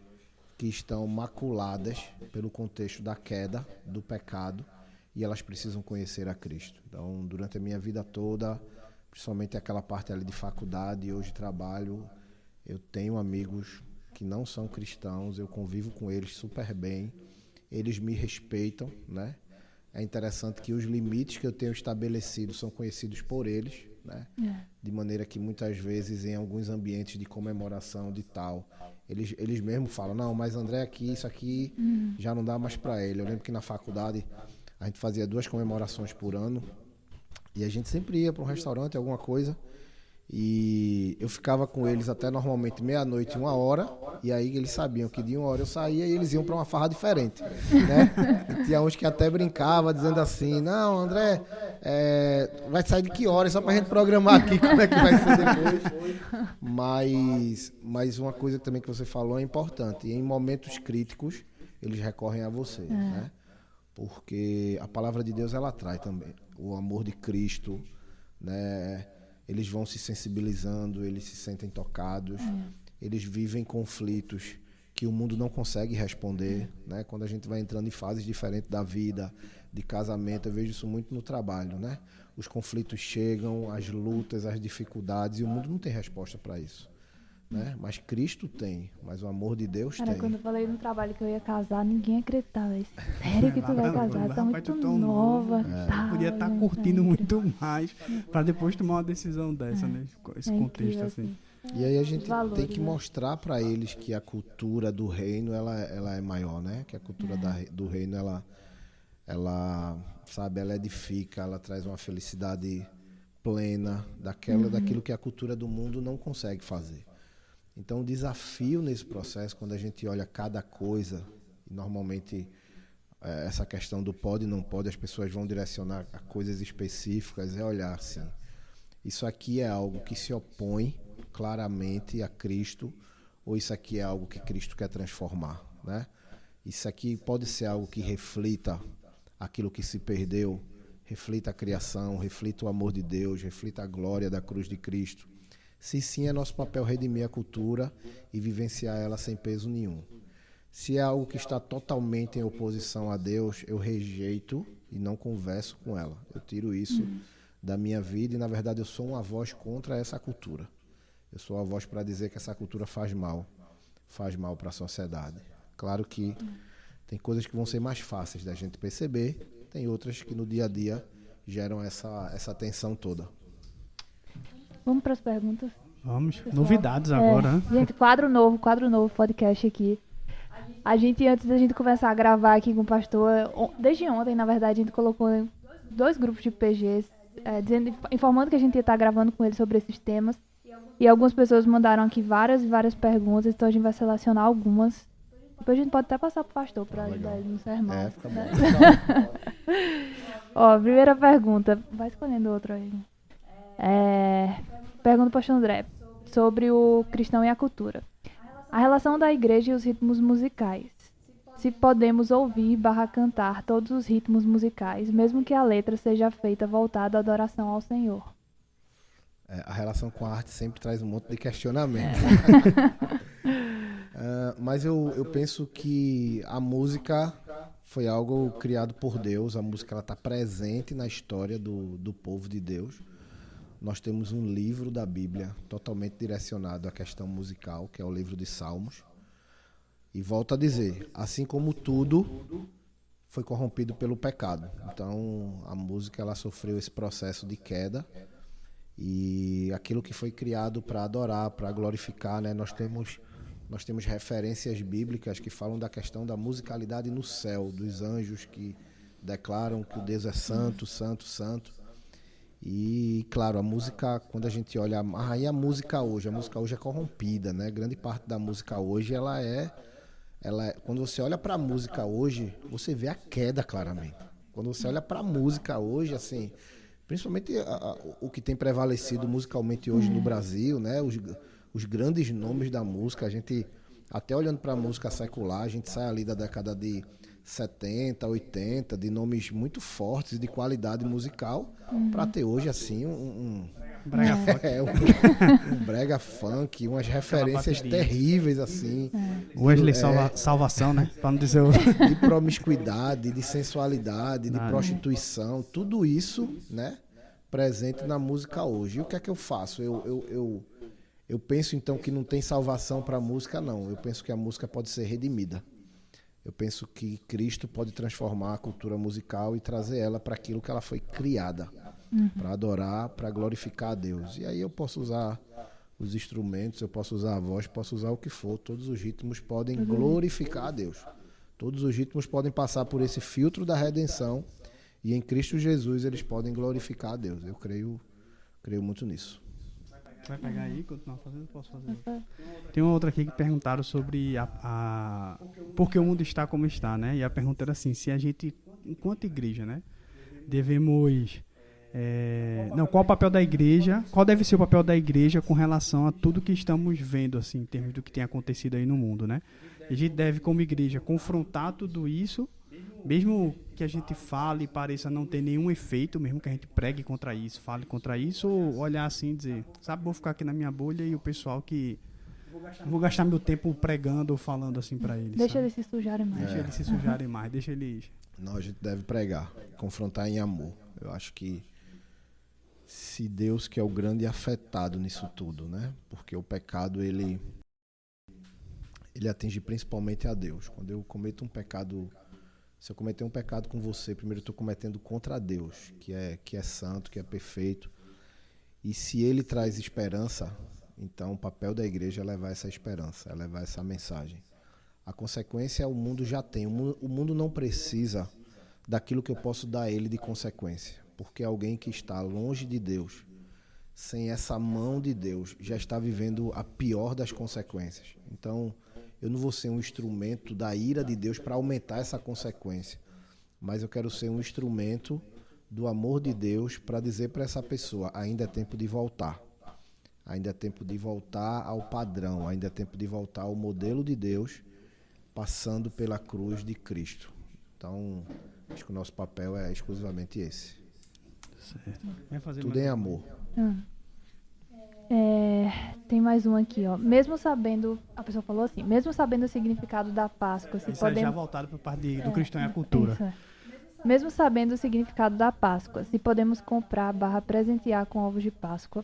que estão maculadas pelo contexto da queda, do pecado, e elas precisam conhecer a Cristo. Então, durante a minha vida toda, principalmente aquela parte ali de faculdade e hoje trabalho, eu tenho amigos que não são cristãos, eu convivo com eles super bem, eles me respeitam, né? É interessante que os limites que eu tenho estabelecido são conhecidos por eles, né? De maneira que muitas vezes em alguns ambientes de comemoração de tal, eles mesmos falam, não, mas André aqui, isso aqui já não dá mais para ele. Eu lembro que na faculdade a gente fazia 2 comemorações por ano e a gente sempre ia para um restaurante, alguma coisa, e eu ficava com eles até normalmente meia-noite, 1h, e aí eles sabiam que de 1h eu saía e eles iam para uma farra diferente, né? E tinha uns que até brincava dizendo assim, não, André, vai sair de que horas só pra gente programar aqui como é que vai ser depois. Mas uma coisa também que você falou é importante, em momentos críticos eles recorrem a você, né? Porque a palavra de Deus, ela atrai também. O amor de Cristo, né? Eles vão se sensibilizando, eles se sentem tocados, eles vivem conflitos que o mundo não consegue responder, né? Quando a gente vai entrando em fases diferentes da vida, de casamento, eu vejo isso muito no trabalho, né? Os conflitos chegam, as lutas, as dificuldades, e o mundo não tem resposta para isso, né? Mas Cristo tem, mas o amor de Deus tem. Quando eu falei no trabalho que eu ia casar, ninguém acreditava. Sério que tu vai casar? Tá muito nova. Tá, podia estar curtindo muito mais para depois tomar uma decisão dessa, né? Esse contexto assim. E aí a gente tem que mostrar para eles que a cultura do reino ela é maior, né? Que a cultura do reino ela sabe, ela edifica, ela traz uma felicidade plena daquilo que a cultura do mundo não consegue fazer. Então o desafio nesse processo, quando a gente olha cada coisa, e normalmente essa questão do pode e não pode, as pessoas vão direcionar a coisas específicas, é olhar assim, isso aqui é algo que se opõe claramente a Cristo, ou isso aqui é algo que Cristo quer transformar, né? Isso aqui pode ser algo que reflita aquilo que se perdeu, reflita a criação, reflita o amor de Deus, reflita a glória da cruz de Cristo. Se sim, é nosso papel redimir a cultura e vivenciar ela sem peso nenhum. Se é algo que está totalmente em oposição a Deus, eu rejeito e não converso com ela. Eu tiro isso da minha vida e, na verdade, eu sou uma voz contra essa cultura. Eu sou a voz para dizer que essa cultura faz mal para a sociedade. Claro que tem coisas que vão ser mais fáceis da gente perceber, tem outras que no dia a dia geram essa tensão toda. Vamos para as perguntas? Vamos. Pessoal, novidades agora, né? Gente, quadro novo, podcast aqui. A gente, antes da gente começar a gravar aqui com o pastor, desde ontem, na verdade, a gente colocou 2 grupos de PGs, informando que a gente ia estar gravando com eles sobre esses temas. E algumas pessoas mandaram aqui várias perguntas, então a gente vai selecionar algumas. Depois a gente pode até passar para o pastor para ajudar ele no sermão. Fica bom. Ó, primeira pergunta. Vai escolhendo outra aí. Pergunta para o pastor André sobre o cristão e a cultura. A relação da igreja e os ritmos musicais. Se podemos ouvir / cantar todos os ritmos musicais, mesmo que a letra seja feita voltada à adoração ao Senhor. A relação com a arte sempre traz um monte de questionamento. Mas eu penso que a música foi algo criado por Deus. A música está presente na história do povo de Deus. Nós temos um livro da Bíblia totalmente direcionado à questão musical, que é o livro de Salmos. E volto a dizer, assim como tudo foi corrompido pelo pecado. Então a música ela sofreu esse processo de queda. E aquilo que foi criado para adorar, para glorificar, né? Nós temos referências bíblicas que falam da questão da musicalidade no céu, dos anjos que declaram que o Deus é santo, santo, santo. E, claro, a música, quando a gente olha... a música hoje é corrompida, né? Grande parte da música hoje, ela é quando você olha para a música hoje, você vê a queda claramente. Quando você olha para a música hoje, assim... Principalmente o que tem prevalecido musicalmente hoje no Brasil, né? Os grandes nomes da música, a gente, até olhando para a música secular, a gente sai ali da década de 70, 80, de nomes muito fortes, de qualidade musical, para ter hoje, assim, um brega funk. Um brega funk, umas referências terríveis, assim. Wesley Salvação, né? Para não dizer o... De promiscuidade, de sensualidade, de prostituição, tudo isso, né? Presente na música hoje. E o que é que eu faço? Eu penso, então, que não tem salvação para a música, não. Eu penso que a música pode ser redimida. Eu penso que Cristo pode transformar a cultura musical e trazer ela para aquilo que ela foi criada. Para adorar, para glorificar a Deus. E aí eu posso usar os instrumentos, eu posso usar a voz, posso usar o que for. Todos os ritmos podem glorificar a Deus. Todos os ritmos podem passar por esse filtro da redenção e em Cristo Jesus eles podem glorificar a Deus. Eu creio muito nisso. Vai pegar aí e continuar fazendo? Posso fazer? Tem uma outra aqui que perguntaram sobre por que o mundo está como está, né? E a pergunta era assim, se a gente, enquanto igreja, né, devemos qual o papel da igreja, qual deve ser o papel da igreja com relação a tudo que estamos vendo, assim, em termos do que tem acontecido aí no mundo, né? A gente deve, como igreja, confrontar tudo isso, mesmo que a gente fale e pareça não ter nenhum efeito, mesmo que a gente pregue contra isso, fale contra isso, ou olhar assim e dizer, sabe, vou ficar aqui na minha bolha e o pessoal que... Vou gastar meu tempo pregando ou falando assim pra eles. Deixa sabe? eles se sujarem mais. Deixa eles se sujarem mais, deixa eles... Não, a gente deve pregar, confrontar em amor. Eu acho que se Deus, que é o grande afetado nisso tudo, né? Porque o pecado, ele atinge principalmente a Deus. Quando eu cometo um pecado, se eu cometer um pecado com você, primeiro eu estou cometendo contra Deus, que é santo, que é perfeito. E se ele traz esperança, então o papel da igreja é levar essa esperança, é levar essa mensagem. A consequência o mundo já tem. O mundo não precisa daquilo que eu posso dar a ele de consequência. Porque alguém que está longe de Deus, sem essa mão de Deus, já está vivendo a pior das consequências. Então, eu não vou ser um instrumento da ira de Deus para aumentar essa consequência. Mas eu quero ser um instrumento do amor de Deus para dizer para essa pessoa, ainda é tempo de voltar. Ainda é tempo de voltar ao padrão. Ainda é tempo de voltar ao modelo de Deus, passando pela cruz de Cristo. Então, acho que o nosso papel é exclusivamente esse. Certo. Tudo em amor. Tem mais um aqui, ó. Mesmo sabendo, a pessoa falou assim, mesmo sabendo o significado da Páscoa, se Isso aí já podemos... voltado para a parte do cristão e a cultura. Isso, é. Mesmo sabendo o significado da Páscoa, se podemos comprar/presentear com ovos de Páscoa,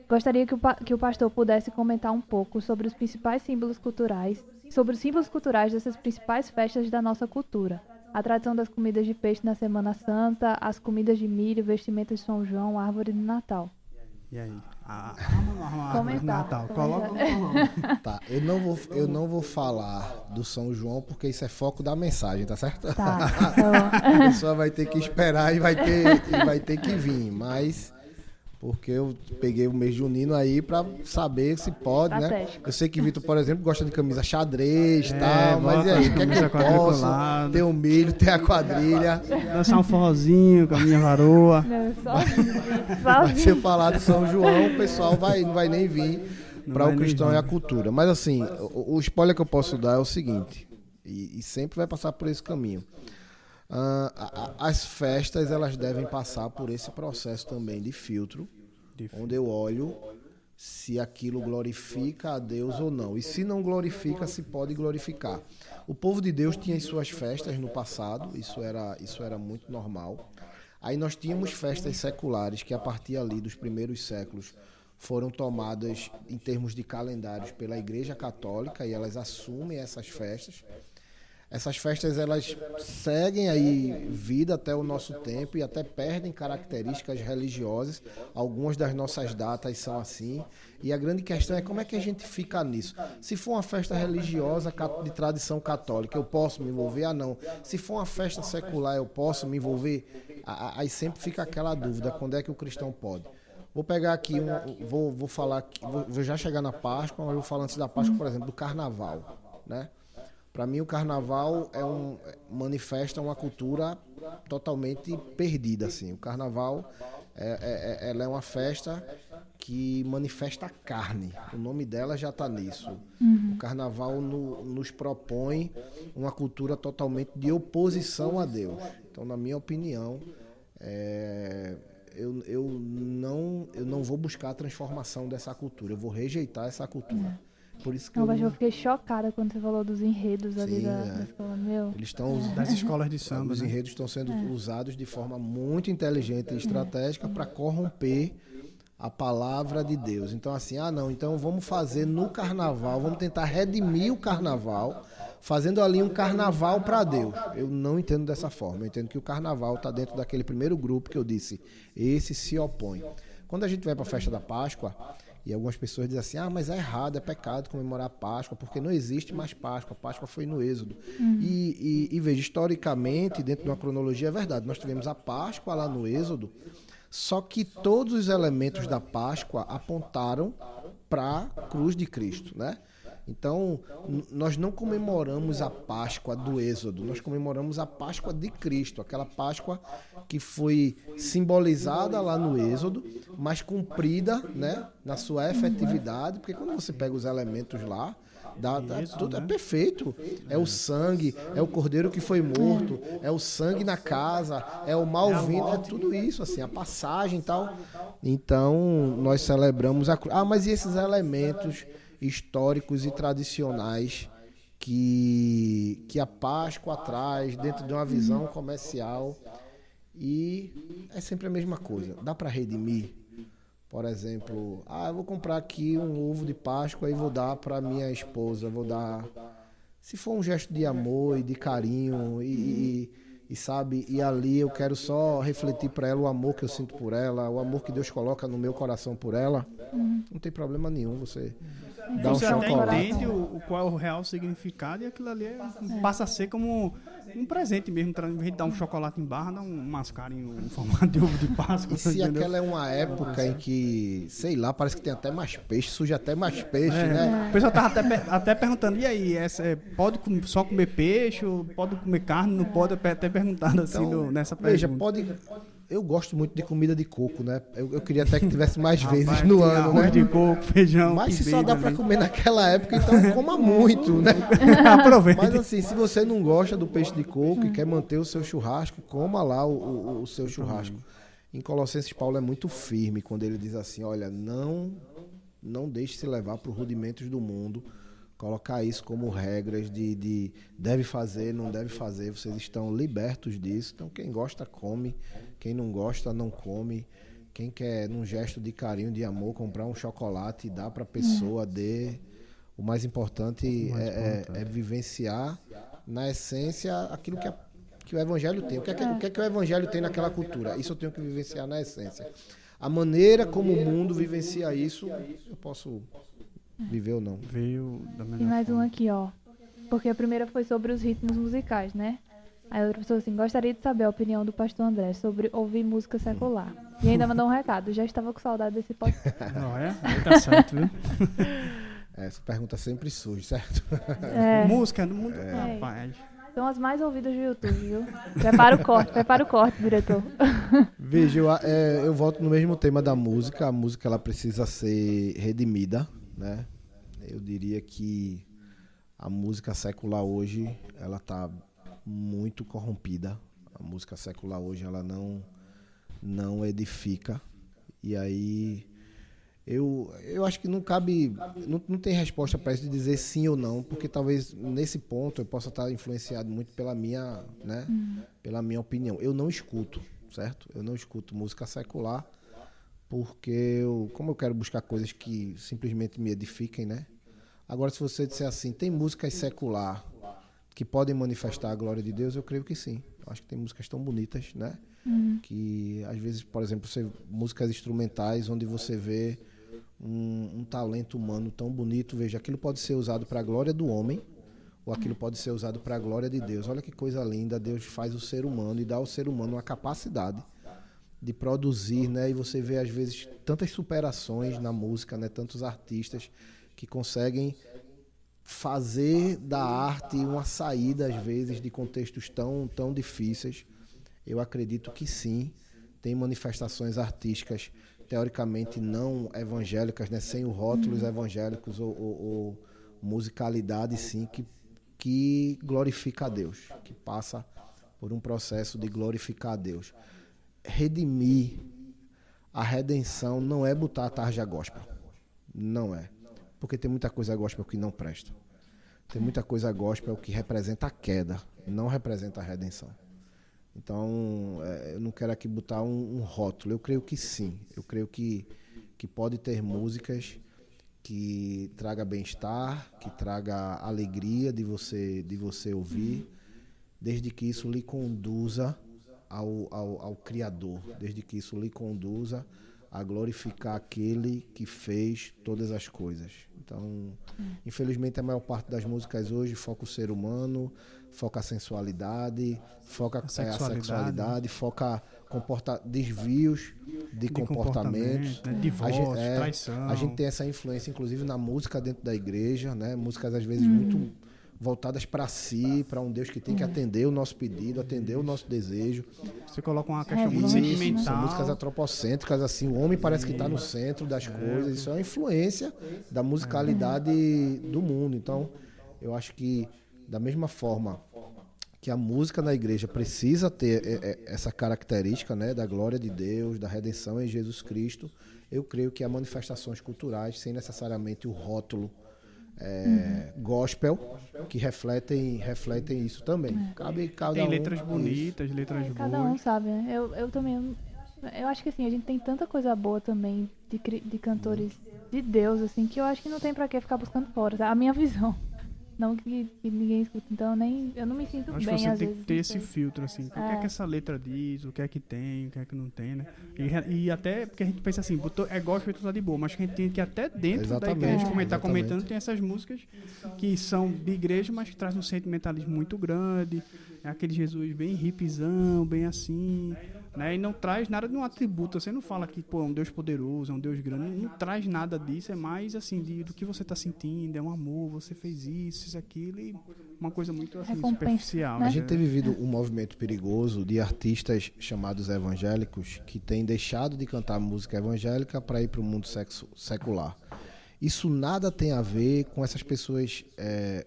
gostaria que o pastor pudesse comentar um pouco sobre os principais símbolos culturais, dessas principais festas da nossa cultura. A tradição das comidas de peixe na Semana Santa, as comidas de milho, vestimentas de São João, árvore de Natal. E aí? A árvore de Natal. Coloca o Tá, eu não vou falar do São João porque isso é foco da mensagem, tá certo? Tá. A pessoa vai ter que esperar e vai ter que vir, mas porque eu peguei o mês junino aí pra saber se pode, né? Eu sei que Vitor, por exemplo, gosta de camisa xadrez e tal, mas e aí, o que é que eu posso? Tem o milho, tem a quadrilha. Dançar um forrozinho com a minha varoa. Mas se eu falar de São João, o pessoal não vai nem vir para o cristão e a cultura. Mas assim, o spoiler que eu posso dar é o seguinte, e sempre vai passar por esse caminho. As festas, elas devem passar por esse processo também de filtro, onde eu olho se aquilo glorifica a Deus ou não. E se não glorifica, se pode glorificar. O povo de Deus tinha as suas festas no passado, isso era muito normal. Aí nós tínhamos festas seculares que a partir ali dos primeiros séculos foram tomadas em termos de calendários pela Igreja Católica e elas assumem essas festas. Essas festas, elas seguem aí vida até o nosso tempo e até perdem características religiosas. Algumas das nossas datas são assim. E a grande questão é como é que a gente fica nisso. Se for uma festa religiosa de tradição católica, eu posso me envolver? Ah, não. Se for uma festa secular, eu posso me envolver? Aí sempre fica aquela dúvida, quando é que o cristão pode? Vou pegar aqui, vou falar, vou já chegar na Páscoa, mas eu vou falar antes da Páscoa, por exemplo, do Carnaval, né? Para mim, o Carnaval manifesta uma cultura totalmente perdida, assim. O Carnaval ela é uma festa que manifesta a carne. O nome dela já está nisso. O Carnaval nos propõe uma cultura totalmente de oposição a Deus. Então, na minha opinião, eu não vou buscar a transformação dessa cultura. Eu vou rejeitar essa cultura. Por isso que eu fiquei chocada quando você falou dos enredos ali da escola. Eles estão das escolas de samba. Os enredos estão sendo usados de forma muito inteligente e estratégica para corromper a palavra de Deus. Então, assim, então vamos fazer no carnaval, vamos tentar redimir o carnaval, fazendo ali um carnaval para Deus. Eu não entendo dessa forma. Eu entendo que o carnaval está dentro daquele primeiro grupo que eu disse, esse se opõe. Quando a gente vai para a festa da Páscoa, e algumas pessoas dizem assim, mas é errado, é pecado comemorar a Páscoa, porque não existe mais Páscoa. A Páscoa foi no Êxodo. E veja, historicamente, dentro de uma cronologia, é verdade. Nós tivemos a Páscoa lá no Êxodo, só que todos os elementos da Páscoa apontaram para a cruz de Cristo, né? Então, nós não comemoramos a Páscoa do Êxodo, nós comemoramos a Páscoa de Cristo, aquela Páscoa que foi simbolizada lá no Êxodo, mas cumprida, né, na sua efetividade, porque quando você pega os elementos lá, tudo é perfeito. É o sangue, é o cordeiro que foi morto, é o sangue na casa, é o mal vindo, é tudo isso, assim, a passagem e tal. Então, nós celebramos a cruz. Mas e esses elementos históricos e tradicionais que a Páscoa traz dentro de uma visão comercial? E é sempre a mesma coisa. Dá para redimir? Por exemplo, eu vou comprar aqui um ovo de Páscoa e vou dar para minha esposa, vou dar... Se for um gesto de amor e de carinho e sabe, e ali eu quero só refletir para ela o amor que eu sinto por ela, o amor que Deus coloca no meu coração por ela, não tem problema nenhum você dar um você chocolate. Até entende qual é o real significado e aquilo ali passa a ser como um presente mesmo, em vez de dar um chocolate em barra, dá um mascarinho em formato de ovo de Páscoa. E se entendeu? aquela é uma época em que, sei lá, parece que tem até mais peixe, surge até mais peixe, né? O pessoal tava até perguntando, e aí, pode só comer peixe, ou pode comer carne, não pode? Até perguntando assim nessa pergunta. Veja, eu gosto muito de comida de coco, né? Eu queria até que tivesse mais vezes Rapaz, no tem ano, arroz né? de coco, feijão, Mas se só bacon dá pra ali. comer naquela época, então coma muito, né? Aproveita. Mas assim, se você não gosta do peixe de coco e quer manter o seu churrasco, coma lá o seu churrasco. Em Colossenses, Paulo é muito firme quando ele diz assim, olha, não deixe se levar por rudimentos do mundo, colocar isso como regras de deve fazer, não deve fazer, vocês estão libertos disso. Então quem gosta come, quem não gosta não come. Quem quer num gesto de carinho, de amor, comprar um chocolate e dar para a pessoa, dê. O mais importante é vivenciar na essência aquilo que o Evangelho tem. O que é que o Evangelho tem naquela cultura? Isso eu tenho que vivenciar na essência. A maneira como o mundo vivencia isso, eu posso viver ou não. Veio da melhor E mais forma. um aqui, ó. Porque a primeira foi sobre os ritmos musicais, né? Aí outra pessoa assim, gostaria de saber a opinião do pastor André sobre ouvir música secular. E ainda mandou um recado, já estava com saudade desse podcast. Não é? Aí tá certo, viu? Essa pergunta sempre surge, certo? Música no mundo. Rapaz. São as mais ouvidas do YouTube, viu? Prepara o corte, diretor. Veja, eu volto no mesmo tema da música. A música ela precisa ser redimida, né? Eu diria que a música secular hoje ela está muito corrompida. A música secular hoje ela não edifica. E aí eu acho que não cabe, não tem resposta para isso de dizer sim ou não, porque talvez nesse ponto eu possa estar influenciado muito pela minha, né, pela minha opinião. Eu não escuto, certo? Eu não escuto música secular porque como eu quero buscar coisas que simplesmente me edifiquem, né? Agora, se você disser assim, tem músicas secular que podem manifestar a glória de Deus, eu creio que sim. Eu acho que tem músicas tão bonitas, né? Que às vezes, por exemplo, músicas instrumentais onde você vê um talento humano tão bonito, veja, aquilo pode ser usado para a glória do homem ou aquilo pode ser usado para a glória de Deus. Olha que coisa linda, Deus faz o ser humano e dá ao ser humano uma capacidade de produzir, né? E você vê às vezes tantas superações na música, né? Tantos artistas que conseguem fazer da arte uma saída às vezes de contextos tão difíceis. Eu acredito que sim, tem manifestações artísticas teoricamente não evangélicas, né, sem os rótulos evangélicos ou musicalidade, sim, que glorifica a Deus, que passa por um processo de glorificar a Deus. Redimir, a redenção não é botar a tarja gospel, não é, porque tem muita coisa gospel que não presta. Tem muita coisa gospel que representa a queda, não representa a redenção. Então, eu não quero aqui botar um rótulo. Eu creio que sim. Eu creio que pode ter músicas que traga bem-estar, que traga alegria de você ouvir, desde que isso lhe conduza ao Criador, desde que isso lhe conduza a glorificar aquele que fez todas as coisas. Então, infelizmente, a maior parte das músicas hoje foca o ser humano, foca a sensualidade, foca a sexualidade, foca desvios de comportamentos, né? Divórcio, traição. A gente tem essa influência, inclusive, na música dentro da igreja, né? Músicas, às vezes, muito voltadas para si, para um Deus que tem que atender o nosso pedido, atender o nosso desejo. Você coloca uma questão muito Isso, sentimental. são músicas antropocêntricas, assim, o homem parece que está no centro das coisas. Isso é uma influência da musicalidade do mundo. Então, eu acho que, da mesma forma que a música na igreja precisa ter essa característica, né, da glória de Deus, da redenção em Jesus Cristo, eu creio que há manifestações culturais, sem necessariamente o rótulo gospel, que refletem isso também. Cabe cada Tem letras bonitas, isso. letras boas. Cada um sabe, né? Eu também... Eu acho que assim, a gente tem tanta coisa boa também de cantores de Deus, assim, que eu acho que não tem pra que ficar buscando fora, tá? A minha visão. Não que ninguém escuta, então eu não me sinto Acho bem que você às tem vezes. que ter esse filtro, assim, o que é que essa letra diz, o que é que tem, o que é que não tem, né? E até porque a gente pensa assim, é gospel e tudo tá de boa, mas que a gente tem que até dentro da igreja, como a gente tá comentando, tem essas músicas que são de igreja, mas que trazem um sentimentalismo muito grande, é aquele Jesus bem hippizão, bem assim, né? E não traz nada de um atributo, você não fala que, pô, é um Deus poderoso, é um Deus grande, não traz nada disso, é mais assim, do que você tá sentindo, é um amor, você fez isso, aquilo, e uma coisa muito assim, superficial. Né? A gente tem vivido um movimento perigoso de artistas chamados evangélicos que têm deixado de cantar música evangélica para ir para o mundo secular. Isso nada tem a ver com essas pessoas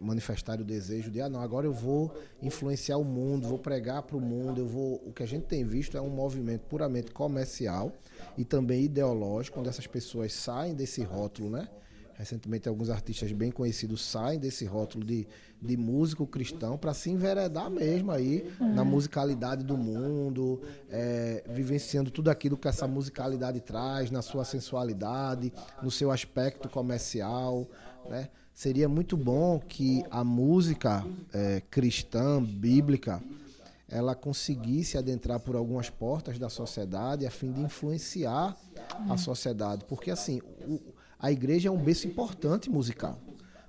manifestarem o desejo de não, agora eu vou influenciar o mundo, vou pregar para o mundo, o que a gente tem visto é um movimento puramente comercial e também ideológico, onde essas pessoas saem desse rótulo, né? Recentemente, alguns artistas bem conhecidos saem desse rótulo de músico cristão para se enveredar mesmo aí na musicalidade do mundo, vivenciando tudo aquilo que essa musicalidade traz, na sua sensualidade, no seu aspecto comercial, né? Seria muito bom que a música cristã, bíblica, ela conseguisse adentrar por algumas portas da sociedade a fim de influenciar a sociedade. Porque, assim, a igreja é um berço importante musical.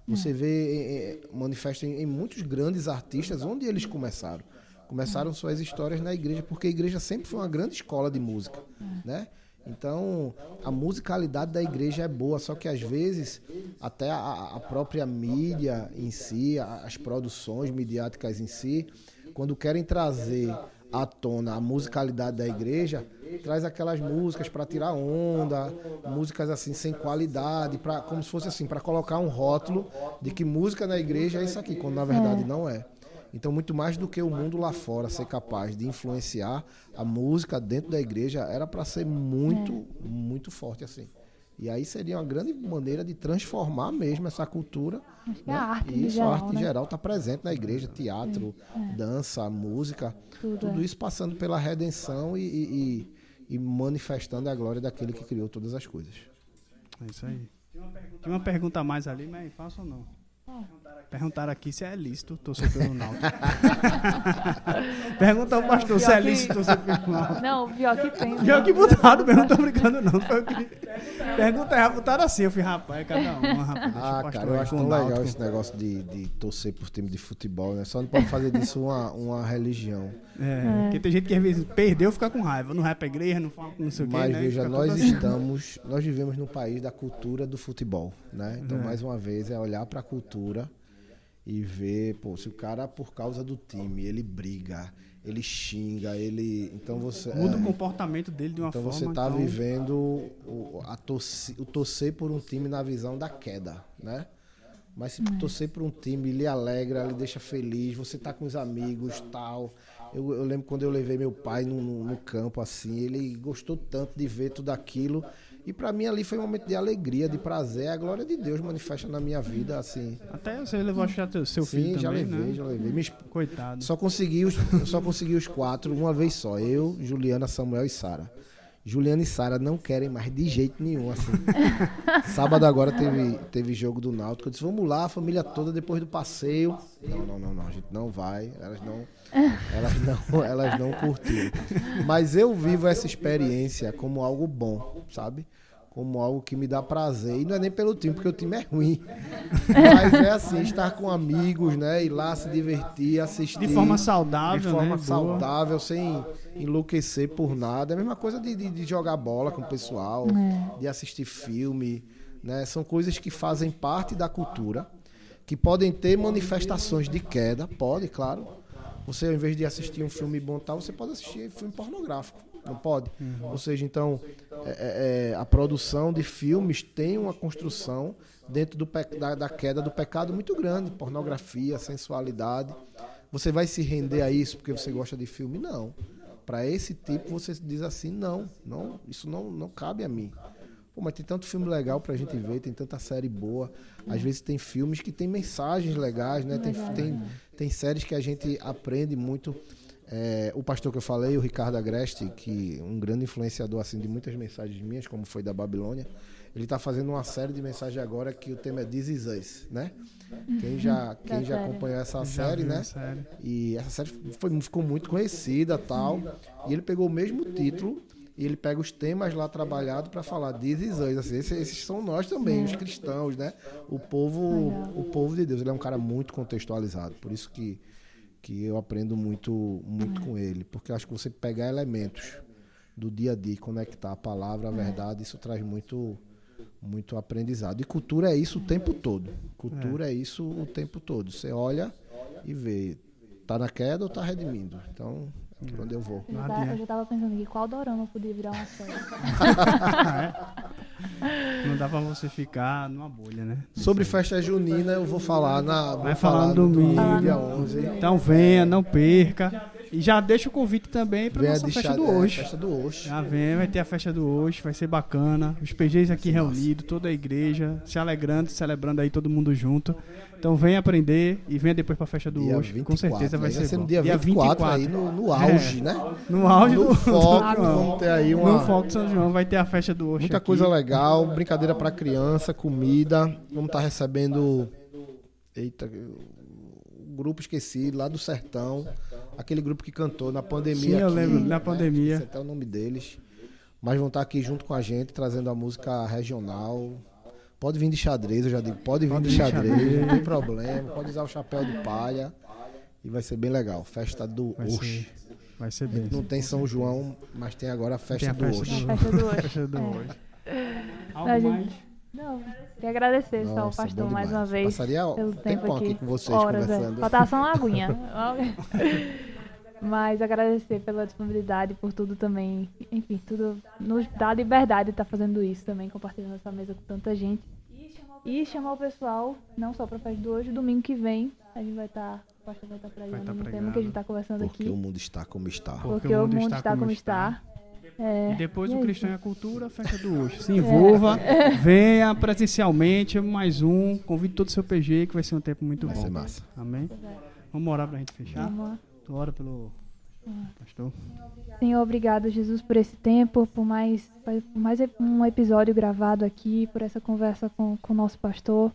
Você vê, manifesta em muitos grandes artistas onde eles começaram. Começaram suas histórias na igreja, porque a igreja sempre foi uma grande escola de música, né? Então, a musicalidade da igreja é boa, só que às vezes até a própria mídia em si, as produções midiáticas em si, quando querem trazer à tona a musicalidade da igreja, traz aquelas músicas para tirar onda, músicas assim sem qualidade, como se fosse assim, para colocar um rótulo de que música na igreja é isso aqui, quando na verdade não é. Então, muito mais do que o mundo lá fora ser capaz de influenciar, a música dentro da igreja era para ser muito, muito forte assim. E aí seria uma grande maneira de transformar mesmo essa cultura. Acho que né? a arte E em isso, geral, a arte em né? geral está presente na igreja, teatro, dança, música, tudo isso passando pela redenção e manifestando a glória daquele que criou todas as coisas. É isso aí. Tem uma pergunta a mais ali, mas faça ou não? Perguntaram aqui se é lícito torcer pelo Náutico. Pergunta ao pastor se é lícito torcer pelo Náutico. Não, pior que tem. Pior que botaram mesmo, não tô brincando não. Foi o que... Pergunta é, botaram assim, eu fui, rapaz, cada uma, rapaz. Deixa o pastor Cara, eu aí acho com tão o legal Náutico. esse negócio de torcer por time de futebol, né? Só não pode fazer disso uma religião. Porque tem gente que às vezes perdeu, fica com raiva. Não vai pra igreja, não fala com não sei o quê, Mas né? veja, Fica nós tudo assim. nós vivemos num país da cultura do futebol, né? Então, mais uma vez, é olhar para a cultura e ver, pô, se o cara, por causa do time, ele briga, ele xinga, então você... Muda o comportamento dele de uma Então forma... você está vivendo o torcer por um time na visão da queda, né? Mas se torcer por um time, lhe alegra, lhe deixa feliz, você tá com os amigos, tal. Eu lembro quando eu levei meu pai no campo, assim, ele gostou tanto de ver tudo aquilo. E para mim ali foi um momento de alegria, de prazer. A glória de Deus manifesta na minha vida, assim. Até você levou seu filho Sim, também, já levei. Coitado. Só consegui os 4 uma vez só. Eu, Juliana, Samuel e Sara. Juliana e Sara não querem mais de jeito nenhum, assim. Sábado agora teve jogo do Náutico. Eu disse, vamos lá, a família toda, depois do passeio. Não, a gente não vai. Elas não curtiram. Mas eu vivo essa experiência como algo bom, sabe? Como algo que me dá prazer. E não é nem pelo time, porque o time é ruim. Mas é assim, estar com amigos, né? Ir lá se divertir, assistir. De forma saudável, De forma né? saudável, sem enlouquecer por nada. É a mesma coisa de jogar bola com o pessoal, de assistir filme, né? São coisas que fazem parte da cultura, que podem ter manifestações de queda, pode, claro. Você, ao invés de assistir um filme bom tal, você pode assistir filme pornográfico, não pode? Ou seja, então, a produção de filmes tem uma construção dentro da queda do pecado muito grande. Pornografia, sensualidade. Você vai se render a isso porque você gosta de filme? Não. Para esse tipo, você diz assim, não, isso não cabe a mim. Pô, mas tem tanto filme legal pra gente ver, tem tanta série boa. Às vezes tem filmes que tem mensagens legais, né? Tem séries que a gente aprende muito. O pastor que eu falei, o Ricardo Agreste, que um grande influenciador assim, de muitas mensagens minhas, como foi da Babilônia, ele está fazendo uma série de mensagens agora que o tema é This Is Us, né? Quem já acompanhou essa série, né? E essa série ficou muito conhecida, tal. E ele pegou o mesmo título e ele pega os temas lá trabalhados para falar This Is Us. Assim, esses são nós também, os cristãos, né? O povo de Deus. Ele é um cara muito contextualizado, por isso que eu aprendo muito com ele, porque eu acho que você pegar elementos do dia a dia e conectar a palavra, a verdade, isso traz muito aprendizado. E cultura é isso o tempo todo. Cultura é isso o tempo todo. Você olha e vê, tá na queda ou tá redimindo. Então, é por onde eu vou. Eu já tava pensando aqui, qual dorama podia virar uma série? Não dá pra você ficar numa bolha, né? Sobre festa junina, eu vou falar Vai falar no domingo, dia 11. Então venha, não perca. E já deixa o convite também para nossa festa do hoje. Festa do hoje. Já vem, vai ter a festa do hoje, vai ser bacana. Os PGs aqui reunidos, toda a igreja, se alegrando, celebrando aí todo mundo junto. Então venha aprender e venha depois para a festa do hoje. 24, com certeza vai ser bom. No dia 24 aí no auge, né? No auge do foco, vamos ter aí no foco de São João vai ter a festa do hoje. Muita aqui. Coisa legal, brincadeira para criança, comida. Vamos estar recebendo grupo esquecido lá do sertão, aquele grupo que cantou na pandemia. Sim, eu lembro, na pandemia. Não sei até o nome deles. Mas vão estar aqui junto com a gente, trazendo a música regional. Pode vir de xadrez, eu já digo, pode vir de xadrez, não tem problema. Pode usar o chapéu de palha e vai ser bem legal. Festa do Oxe. Vai ser bem. Não tem São João, mas tem agora a festa do Oxe. Festa do Oxe. Algo mais? Não, queria agradecer só ao pastor mais uma vez. Passaria pelo tempo aqui com vocês horas, conversando. Faltava só uma aguinha. Mas agradecer pela disponibilidade, por tudo também. Enfim, tudo nos dá liberdade de estar fazendo isso também, compartilhando essa mesa com tanta gente. E chamar o pessoal, não só para a festa de hoje, domingo que vem, a gente vai estar, o pastor vai estar pregando no tema que a gente está conversando aqui. Porque o mundo está como está. Porque o mundo está como está. E depois o Cristão e a Cultura, a festa do hoje. Se envolva, venha presencialmente, mais um. Convide todo o seu PG, que vai ser um tempo muito bom. Vai ser massa. Amém? Vamos orar pra gente fechar? Vamos lá. Tu ora pelo pastor. Senhor, obrigado, Jesus, por esse tempo, por mais um episódio gravado aqui, por essa conversa com o nosso pastor.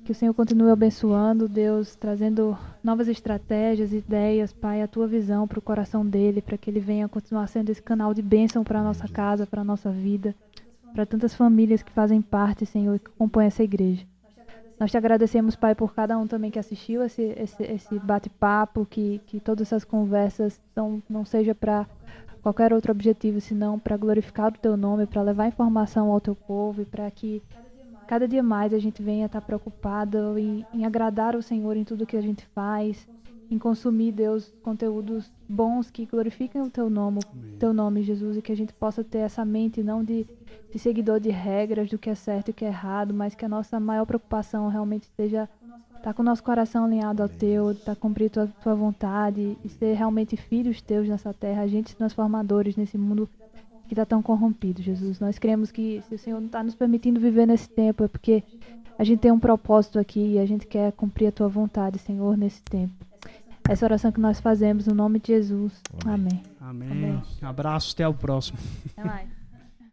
Que o Senhor continue abençoando, Deus, trazendo novas estratégias, ideias, Pai, a tua visão para o coração dele, para que ele venha continuar sendo esse canal de bênção para a nossa casa, para a nossa vida, para tantas famílias que fazem parte, Senhor, que compõem essa igreja. Nós te agradecemos, Pai, por cada um também que assistiu esse bate-papo, que todas essas conversas não seja para qualquer outro objetivo, senão para glorificar o teu nome, para levar informação ao teu povo e para que cada dia mais a gente venha estar preocupado em agradar o Senhor em tudo que a gente faz, em consumir, Deus, conteúdos bons que glorifiquem o teu nome, Jesus, e que a gente possa ter essa mente não de seguidor de regras do que é certo e o que é errado, mas que a nossa maior preocupação realmente seja estar com o nosso coração alinhado ao teu, estar cumprir tua vontade e ser realmente filhos teus nessa terra, agentes transformadores nesse mundo que está tão corrompido, Jesus. Nós cremos que se o Senhor não está nos permitindo viver nesse tempo é porque a gente tem um propósito aqui e a gente quer cumprir a tua vontade, Senhor, nesse tempo. Essa oração que nós fazemos no nome de Jesus. Amém. Amém. Abraço, até o próximo. Até mais.